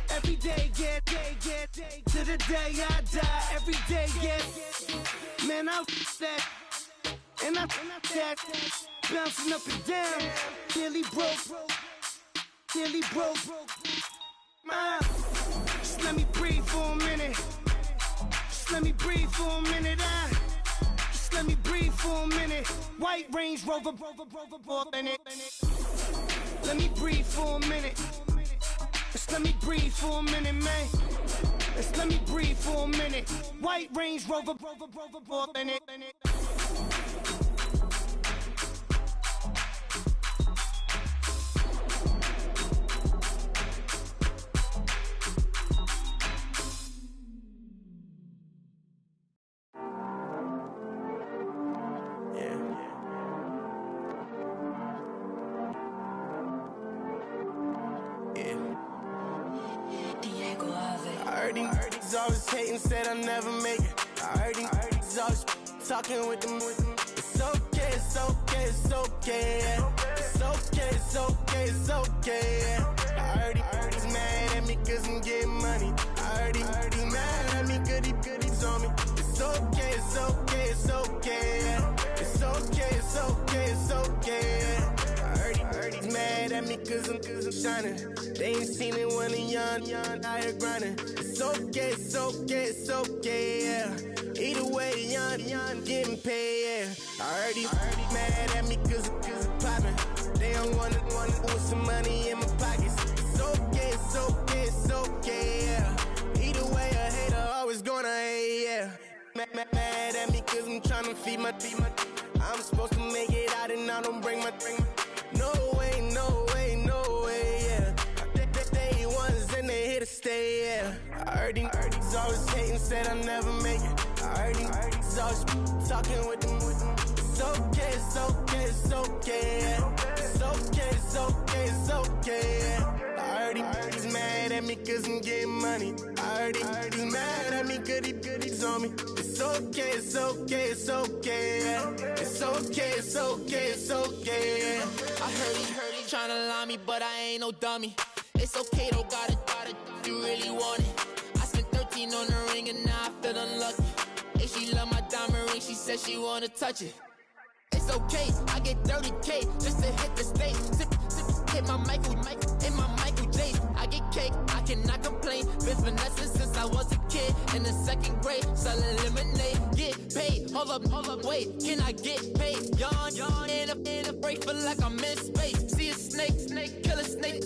Every day, get to the day I die. Every day, get, man, I that, and I that, bouncing up and down, nearly broke. Just let me breathe for a minute. Just let me breathe for a minute. Just let me breathe for a minute. White Range Rover, in it. Let me breathe for a minute. Just let me breathe for a minute, man. Just let me breathe for a minute. White Range Rover, in it. He's always hating, said I'll never make it. I heard he's always talking with them. It's okay, it's okay, it's okay. Yeah. It's okay, it's okay, it's okay. Yeah. I heard he's mad at me cause I'm getting money. I heard he's mad at me cause he's on me. It's okay, it's okay, it's okay. Yeah. It's okay, it's okay, it's okay. Yeah. I heard he's mad at me cause I'm shining. They ain't seen it when I'm young, out here grinding. It's okay, it's okay, it's okay, yeah. Either way, young, getting paid, yeah. I heard he's mad at me cause I'm poppin'. They don't wanna put some money in my pockets. It's okay, it's okay, it's okay, yeah. Either way, a hater always gonna hate, yeah. Mad at me cause I'm tryna feed my I'm supposed to make it out and I don't bring my no way, no way, no way, yeah. Day ones and they here to stay, yeah. I heard he's always hating, said I'll never make it. I heard he's always talking with them. It's okay, it's okay, it's okay, yeah. It's okay, it's okay, it's okay, yeah. I heard he's mad at me cause I'm getting money. I heard he's mad at me cause he's on me. It's okay, it's okay, it's okay, yeah. It's okay, it's okay, it's okay, yeah. I heard he tryna lie me, but I ain't no dummy. It's okay, though, got it, you really want it. I spent 13 on the ring and now I feel unlucky. Hey, she love my diamond ring, she said she wanna touch it. It's okay, I get 30K just to hit the stage. Hit my Michael, hit my Michael J. I get cake, I cannot complain. Been finessing since I was a kid. In the 2nd grade, selling lemonade. Yeah, paid. Hold up, wait, can I get paid? Yawn, in a break, feel like I'm in space. See a snake, kill a snake,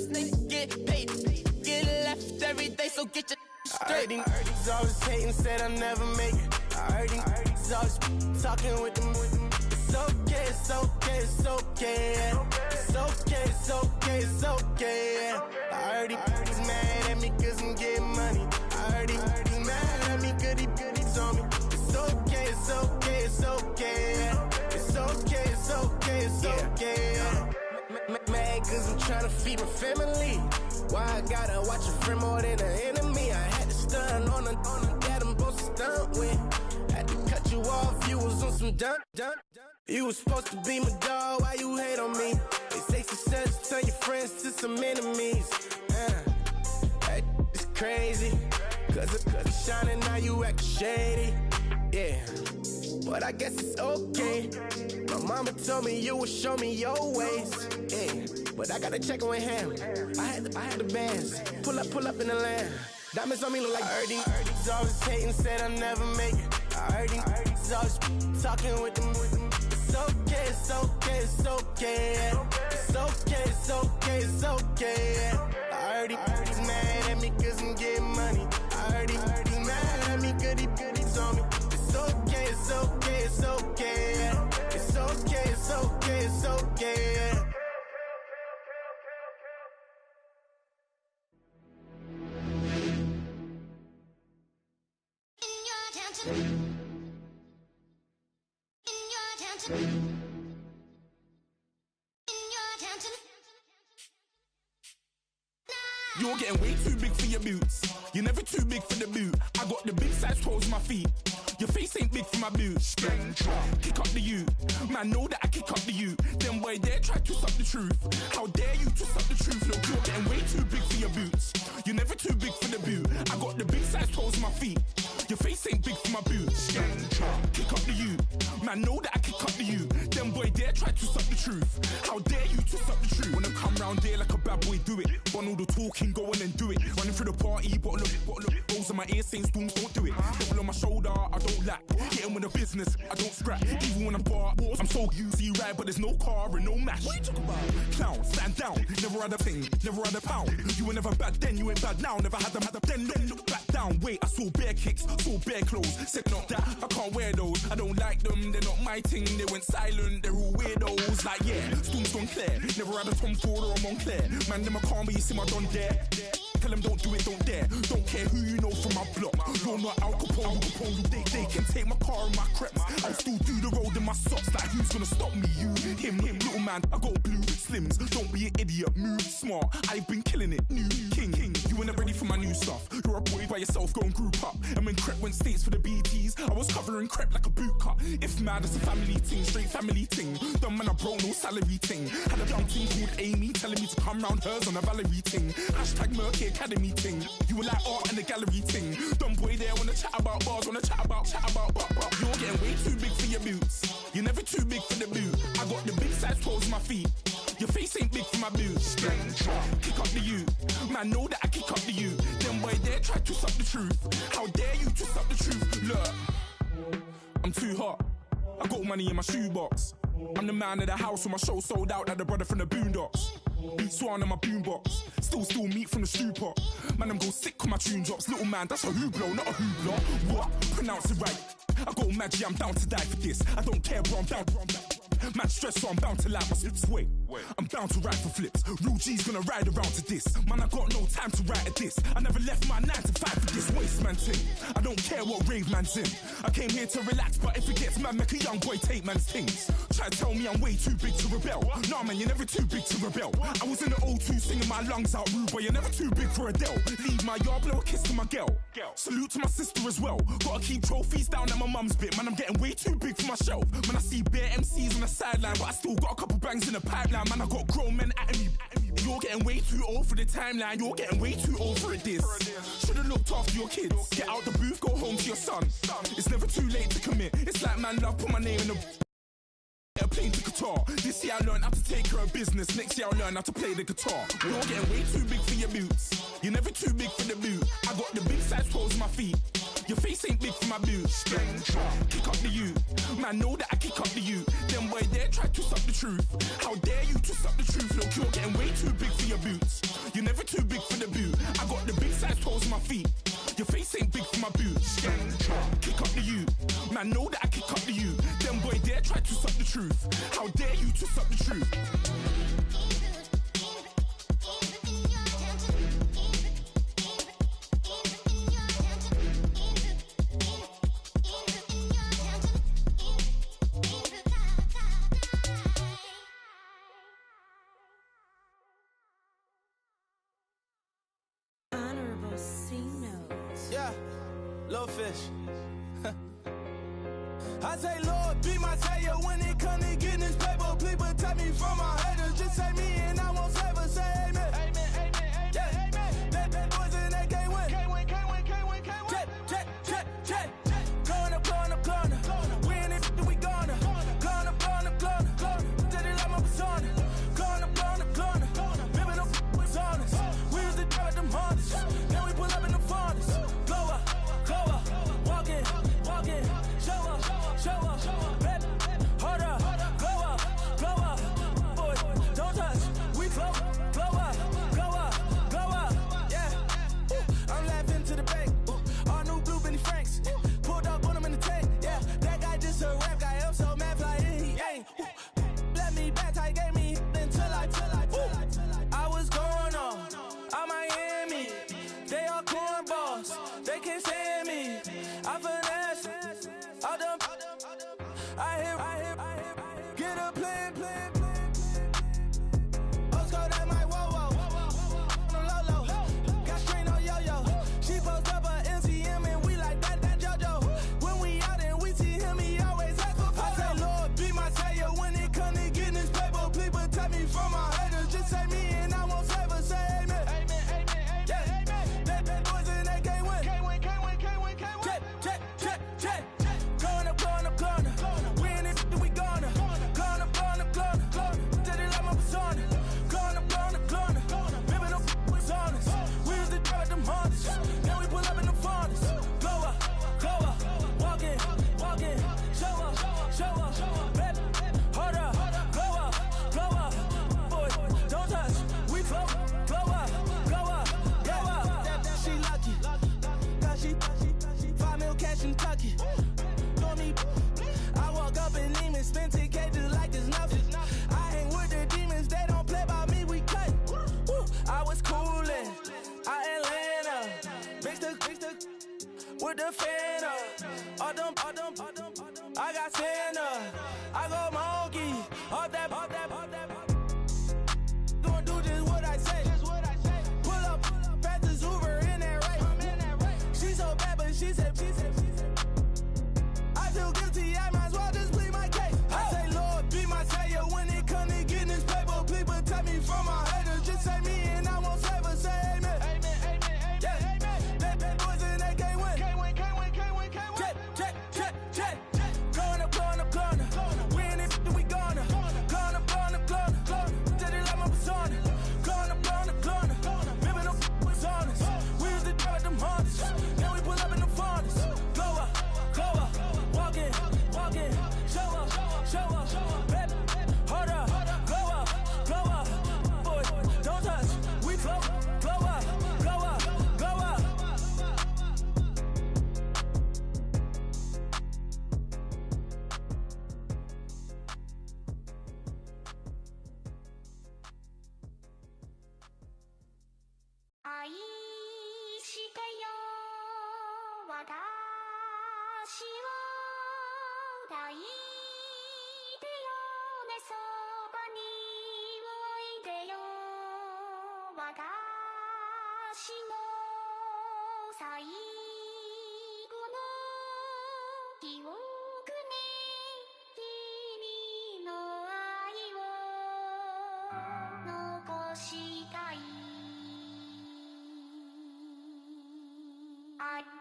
get paid. Get left every day, so get your straight. I heard he's always hating, said I'll never make it. I heard he's always talking with them. It's okay, it's okay, it's okay. It's okay, it's okay, it's okay. I heard he's mad at me cause I'm getting money. I heard he's mad at me cause he's on me. It's okay, it's okay, it's okay. It's okay, it's okay, it's okay. Mad cause I'm trying to feed my family. Why I gotta watch a friend more than an enemy? I had to stun on the dad I'm supposed to stunt with. Had to cut you off, you was on some dun. You was supposed to be my dog, why you hate on me? They say success turn your friends to some enemies. That is crazy. Cause it's shining, now you act shady. Yeah, but I guess it's okay. My mama told me you would show me your ways. Yeah, but I gotta check with him. I had the bands. Pull up in the land. Diamonds on me look like I heard he's always hating, said I'll never make it. I heard he's always talking with them. It's okay, it's okay, it's okay. It's okay, it's okay, it's okay. I heard he's mad at me cause I'm getting money. I heard he's mad at me cause he's on me. It's okay, it's okay, it's okay. It's okay, it's okay, it's okay. You're getting way too big for your boots. You're never too big for the boot. I got the big size toes on my feet. Your face ain't big for my boots. Kick up the you. Man, know that I kick up the you. Then boy dare try to stop the truth. How dare you to stop the truth? Look, you're getting way too big for your boots. You're never too big for the boot. I got the big size toes on my feet. Your face ain't big for my boots. Kick up the you. Man, know that I kick up the you. Then boy dare try to stop the truth. How dare you to stop the truth? Wanna come round there like a bad boy, do it. Want all the talking, go on and do it. Running through the party, bottle up. Rolls in my ear saying storms, don't do it. Double on my shoulder, I don't lack. Getting with the business, I don't scrap. Even when I'm bar, I'm so easy right, but there's no car and no match. What you talking about? Clown, stand down. Never had a thing, never had a pound. You were never bad then, you ain't bad now. Never had them, then look back down. Wait, I saw bare kicks, saw bare clothes. Said not that, I can't wear those. I don't like them, they're not my thing. They went silent, they're all weirdos. Like yeah, storms gone clear. Never had a Tom Ford or a Montclair. Man, them a calm, but you see my done there. Tell them don't do it, don't dare. Don't care who you know from my block. You're not Al Capone, they can take my car and my creps. I'll still do the road in my socks. Like who's gonna stop me? You, him, little man. I got blue slims. Don't be an idiot, move smart. I've been killing it, new king. You were never ready for my new stuff. You're a boy by yourself, go and group up. And when Crep went states for the BTs, I was covering Crep like a boot cut. If mad, it's a family ting, straight family ting. Dumb man, I broke no salary ting. Had a young ting called Amy telling me to come round hers on a Valerie ting. Hashtag Murky Academy ting. You were like art and the gallery ting. Dumb boy there wanna chat about bars, wanna chat about. You're getting way too big for your boots. You're never too big for the boot. I got the big size toes on my feet. Your face ain't big for my boots. Kick up the you. Man, know that I kick up the you. Then boy dare try to stop the truth. How dare you to stop the truth? Look, I'm too hot. I got money in my shoebox. I'm the man of the house when my show sold out like the brother from the Boondocks. Beat Swan in my boombox. Still meat from the stew pot. Man, I'm go sick on my tune drops. Little man, that's a hooblo, not a hoobla. What? Pronounce it right. I got magic, I'm down to die for this. I don't care, bro, I'm down. Man stressed, so I'm bound to like my slips. Wait, I'm bound to ride for flips. Real G's gonna ride around to this. Man, I got no time to write at this. I never left my 9 to 5 for this waste man thing. I don't care what rave man's in. I came here to relax, but if it gets mad, make a young boy take man's things. Try to tell me I'm way too big to rebel. Nah, man, you're never too big to rebel. I was in the O2 singing my lungs out, rude, but you're never too big for Adele. Leave my yard, blow a kiss to my girl. Salute to my sister as well. Gotta keep trophies down at my mum's bit. Man, I'm getting way too big for my shelf. Man, I see bare MCs on the sideline, but I still got a couple bangs in the pipeline. Man, I got grown men at me. You're getting way too old for the timeline. You're getting way too old for this. Should've looked after your kids. Get out the booth, go home to your son. It's never too late to commit. It's like man love, put my name in the a plane to guitar. This year I learned how to take care of business. Next year I'll learn how to play the guitar. You're getting way too big for your boots. You're never too big for the boot. I got the big size toes on my feet. Your face ain't big for my boots. Kick up the you. Man, know that I kick up the you. Them boy there try to twist up the truth. How dare you twist up the truth? Look, you're getting way too big for your boots. You're never too big for the boot. I got the big size toes on my feet. Your face ain't big for my boots. Kick up the you. Man, know that I kick up the you. Them boy there try to twist up the truth. How dare you twist up the truth? Yeah, little fish. I say, Lord, be my savior when it come to getting this paper. Please protect me from my haters. Just say me and I won't save her. Say amen. Amen, amen, amen, yeah. Amen. That boys and they can't win. Can't win, can't win, can't win, can't win. Check, check, check, check. Gonna, gonna, gonna. Win it, we gonna. Gonna, gonna, gonna. Did it like my persona. Gonna, gonna, gonna. Ripping up was honest. We was the devil, them hunters. Then we pull up in the furnace. Glow up, walking, walking. Show up, baby, hold up, glow up, boy, don't touch, we flow up, yeah. Ooh, I'm laughing to the bank, all new blue Benny Franks, pulled up on him in the tank, yeah. That guy just a rap guy, I'm so mad, fly in, he ain't. Let me back, tight, gave me until I was going on Miami, they all cornballs, they can't stand me, I finesse. I hear, get a plan. Let's go that my whoa. Low. Got strain on yo-yo. She post up her MCM and we like that JoJo. When we out and we see him, he always ask for photo. I say, Lord, be my savior when it come to getting this paper. Please protect me from my haters. Just say me and I won't save her. Say amen. Amen, amen, amen, yeah. Amen. That boys and they can't win. Can't win. Check. Gonna. Win it, we gonna. Gonna. Did it like my persona. Gonna. Ripping up was honest. We was the devil, them hunters. Then we pull up in the furnace. Glow up, walking. Show up, baby, hold up, glow up, boy, don't touch, we flow, glow up, yeah. She lucky, cause she 5 mil cash in Kentucky. I walk up in demons, spend 10K just like it's nothing. I hang with the demons, they don't play by me, we cut. Woo. I was coolin', Atlanta, mixed with the Fanta. All them, I got Santa, I go monkey, all that. Gonna do just what I say. Pull up, fastest Uber in that race. She so bad, but she said. I feel guilty, I might as well just plead my case. I say, Lord, be my savior when it come to getting this paper. Please protect me from my haters. Just say me and I won't save her. Say amen. Amen, amen, amen, yeah. That boys and they can't win. Can't win. Check. Gonna. Win it, we gonna. Gonna. Did it like my persona. Gonna. Ripping up was honest. We was the devil, them hunters. Then we pull up in the furnace. Glow up. Walking, show up, baby, hold up, glow up, boy, don't touch, we flow, glow up.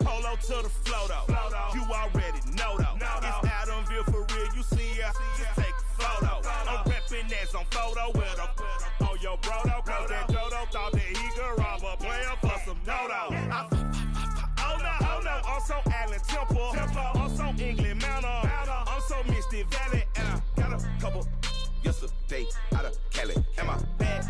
Polo to the flow though. You already know though. It's Adamville for real. You see ya. Just take a photo. Valley, and I got a couple yesterday out of Cali. And my bag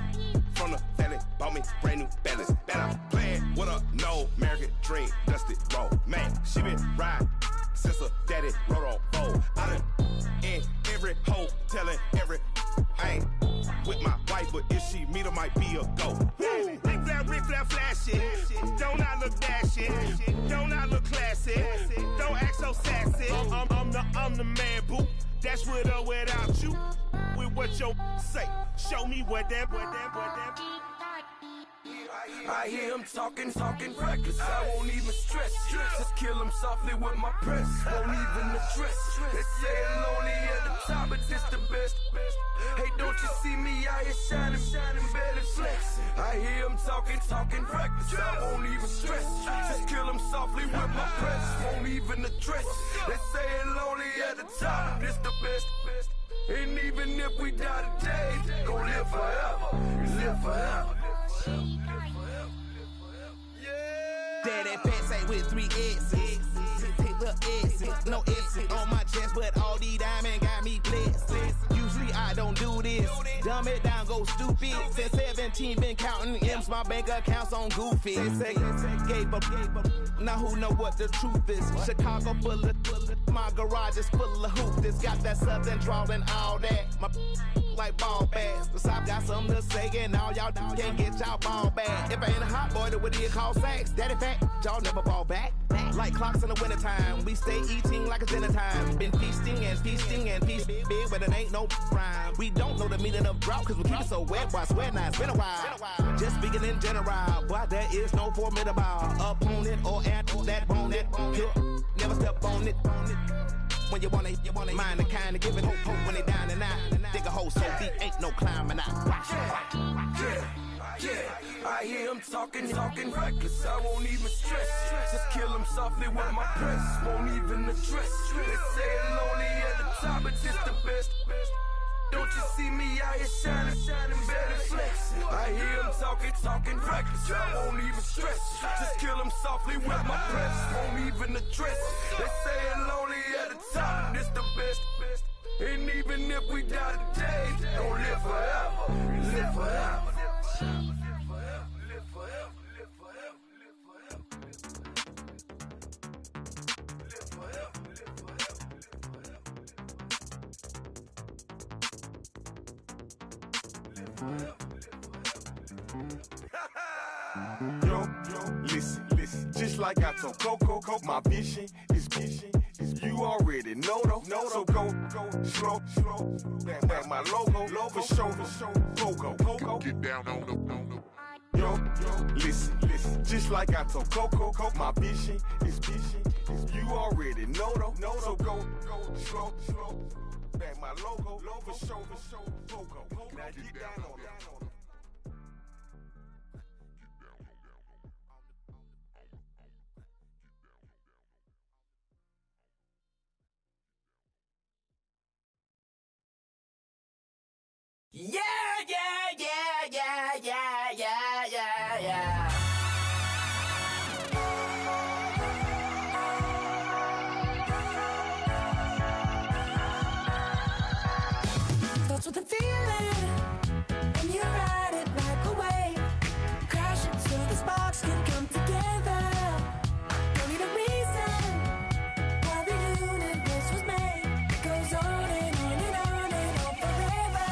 from the valley bought me brand new balance. And I'm playing with a no American dream, dusted roll. Man, she been riding since her daddy rode on bowl. I done in every hole, telling every I ain't with my wife, but if she meet her, might be a go. Rick Flair, flashy. Don't I look dashy? Don't I look classy? Don't act so sassy. I'm the man, boo. That's with or without you. With what your say. Show me what that. I hear him talking reckless. I won't even stress. Just kill him softly with my press. Won't even address. They say it lonely at the top, but this the best. Hey, don't you see me out here shining, better flex. I hear him talking reckless. I won't even stress. Just kill him softly with my press. Won't even address. They say it lonely at the top, but this the best. And even if we die today, gon' live forever. Live forever. Daddy pants ain't with 3 X's. Take the X's, no X's on my chest, but all these diamonds got me blessed. Usually I don't do this. Dumb it down, go stupid. Since 17, been counting M's, my bank account's on goofy. Say, gave up. Now who know what the truth is? Chicago full of, my garage is full of hoops. It's got that southern drawl and all that. My like ball bags. The South got something to say, and all y'all can't get y'all ball back. If I ain't a hot boy, then what do you call sacks? Daddy fat, y'all never fall back. Like clocks in the wintertime, we stay eating like it's dinner time. Been feasting and feasting big, but it ain't no rhyme. We don't know the meaning of drought, cause we keep it so wet, boy, I swear now it's been a while. Just speaking in general, boy, there is no formidable opponent or at that bone that never step on it. When you wanna mind the kind of give it hope when they down and out. Dig a hole so deep, ain't no climbing out. Yeah, I hear him talking reckless. I won't even stress. Just kill him softly with my press. Won't even address. They say it lonely at the top, but this the best. Don't you see me out here shining, better flex. I hear him talking reckless. I won't even stress. Just kill him softly with my press. Won't even address. They say it lonely at the top, this the best. And even if we die today, gon' live forever. Live forever. Yo, listen, just like I told Coco, my vision is you already know though. So go slow, back my logo, for show, go. Get down on the. Yo, listen, just like I told Coco, my vision is you already know though. So go slow, back my logo, for show, go. Now get down on it. Yeah. Starts with a feeling, and you ride it like a wave. Crash it so the sparks can come together. Don't need a reason why the universe was made. It goes on and on and on and on forever.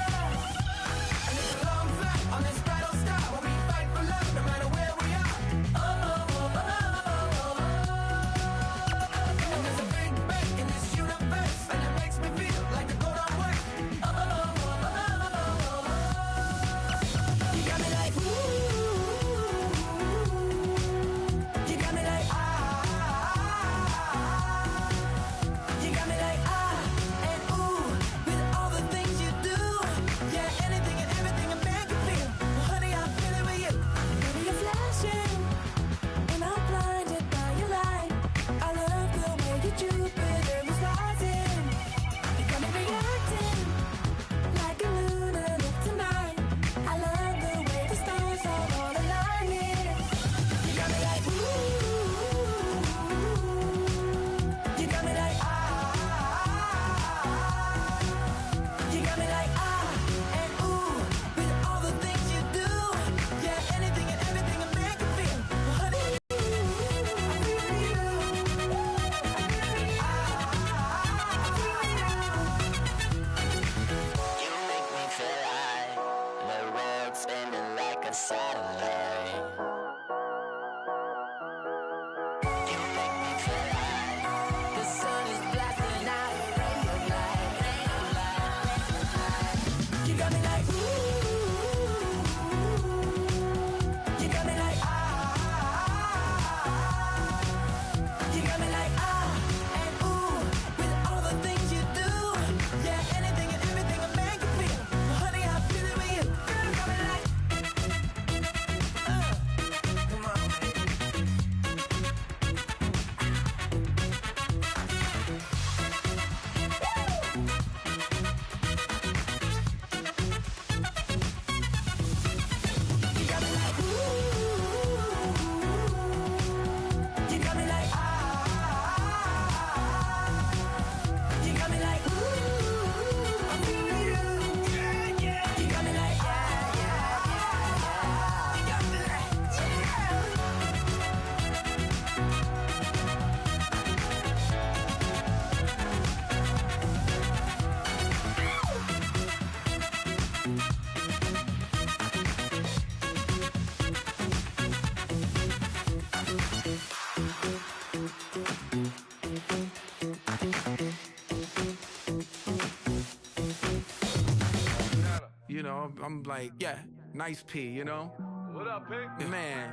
I'm like, yeah, nice P, you know? What up, P? Man.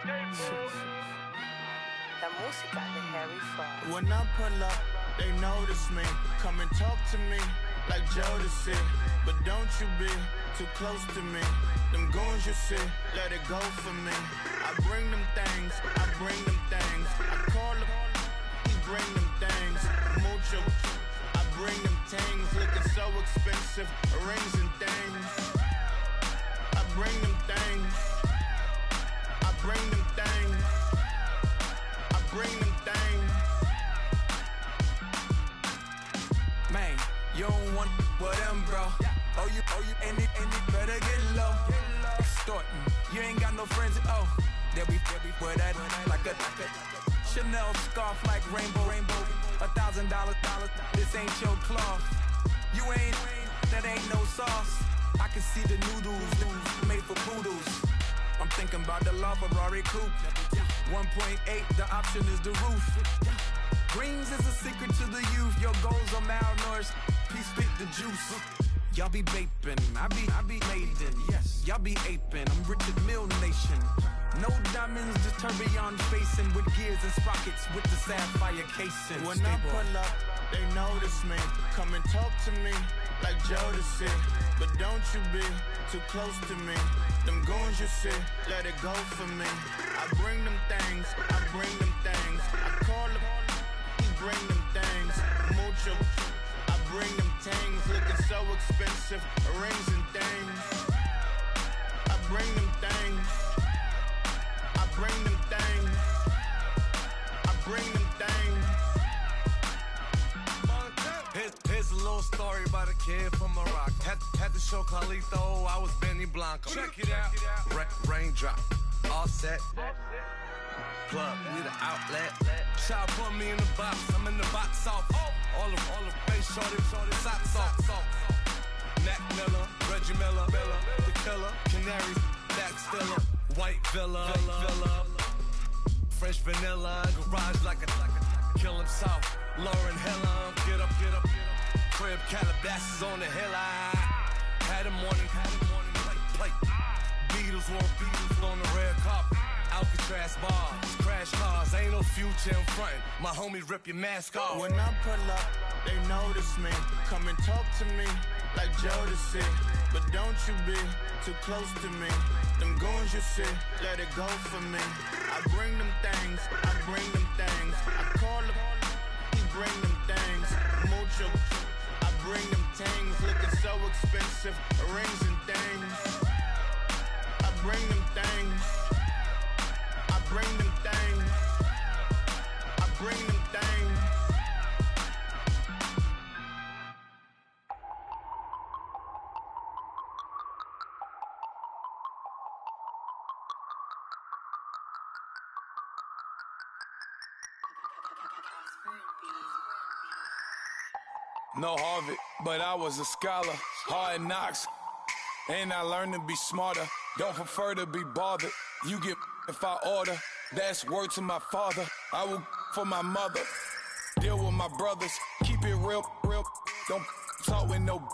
La música de Harry Fraud. When I pull up, they notice me. Come and talk to me like Jodeci. But don't you be too close to me. Them goons you see, let it go for me. I bring them things, I bring them things. I call them, he bring them things. Mucho, I bring them things. Looking so expensive, rings and things. I bring them things. I bring them things. I bring them things. Man, you don't want with them, bro. Oh, you, and it better get low. Extorting, you ain't got no friends. Oh, they'll be for that like a Chanel scarf like rainbow. $1,000, this ain't your cloth. You ain't, that ain't no sauce. I can see the noodles made for poodles. I'm thinking about the LaFerrari coupe. 1.8, the option is the roof. Greens is a secret to the youth. Your goals are malnourished. Please spit the juice. Y'all be vaping, I be laden. Yes, y'all be aping. I'm Richard Mill Nation. No diamonds, just tourbillon facing with gears and sprockets with the sapphire casing. When I pull up, they notice me. Come and talk to me like Jodeci. But don't you be too close to me. Them goons you see, let it go for me. I bring them things, I bring them things. I call them, he bring them things. Mucho, I bring them things. Looking so expensive, rings and things. I bring them things. I bring them things. I bring them things. Here's a little story about a kid from Morocco. Had to show Carlito I was Benny Blanco. Check it out. Raindrop, all set. Plug, need an outlet. Child put me in the box, I'm in the box office. All the face shorty, socks off. Mac Miller, Reggie Miller, the killer, Canaries, back stiller, white villa, French vanilla, garage like a kill himself. Lauren Hill, get up. Crib Calabasas on the hill. I had a morning plate. Beatles on the red carpet. Alcatraz bars, crash cars, ain't no future in front. My homie rip your mask off. When I pull up, they notice me. Come and talk to me like Jodeci. But don't you be too close to me. Them goons you see, let it go for me. I bring them things, I bring them things. I call them, he bring them things. Mucho, I bring them things. Looking so expensive, rings and things. I bring them things. I bring them things. I bring them things. No Harvard, but I was a scholar. Hard knocks, and I learned to be smarter. Don't prefer to be bothered. You get if I order. That's word to my father. I will for my mother. Deal with my brothers. Keep it real. Don't talk with no.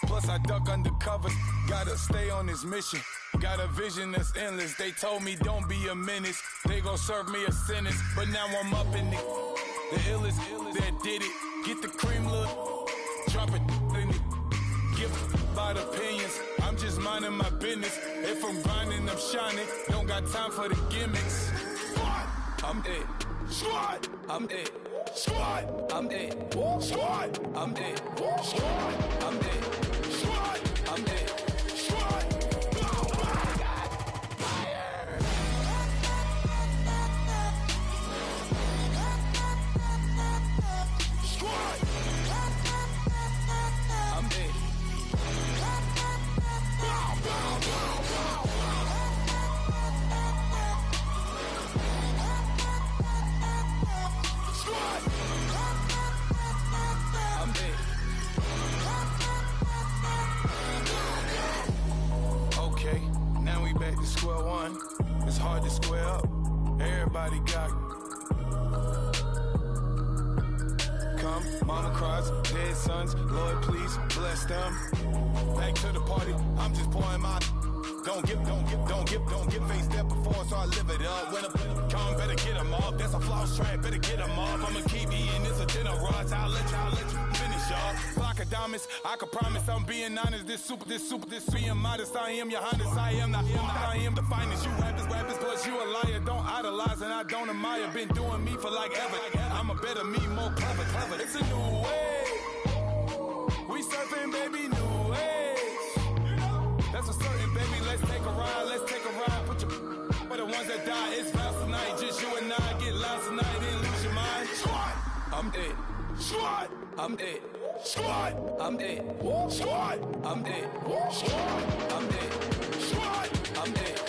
Plus I duck undercover. Gotta stay on this mission. Got a vision that's endless. They told me don't be a menace. They gon' serve me a sentence. But now I'm up in the illest that did it. Get the cream look. Drop it in it. Give about opinions. I'm just minding my business. If I'm grinding, I'm shining. Don't got time for the gimmicks. I'm it. Squad. I'm it. Squad. I'm it. Squad. I'm it. Squad. I'm it. Squad. I'm it. Squad. Square one, it's hard to square up. Everybody got come. Mama cries, dead sons, Lord please bless them. Back to the party, I'm just pouring my. Don't get face step before, so I live it up. When a come, better get them up. That's a floss track, better get them up. I'ma keep eating this a dinner rush. I'll let you finish up. Block of diamonds, I can promise I'm being honest. This being modest. I am your highness. I am the finest. You rappers, plus you a liar. Don't idolize and I don't admire. Been doing me for like ever. I'm a better me, more clever. It's a new way. We surfing, baby, new age. That's a certain, baby. Let's take a ride. Put your for the ones that die. It's fast tonight. Just you and I get lost tonight. Then lose your mind. Squad, I'm dead. Squad, I'm dead. Squad, I'm dead. Squad, I'm dead. Squad, I'm dead. Squad, I'm dead.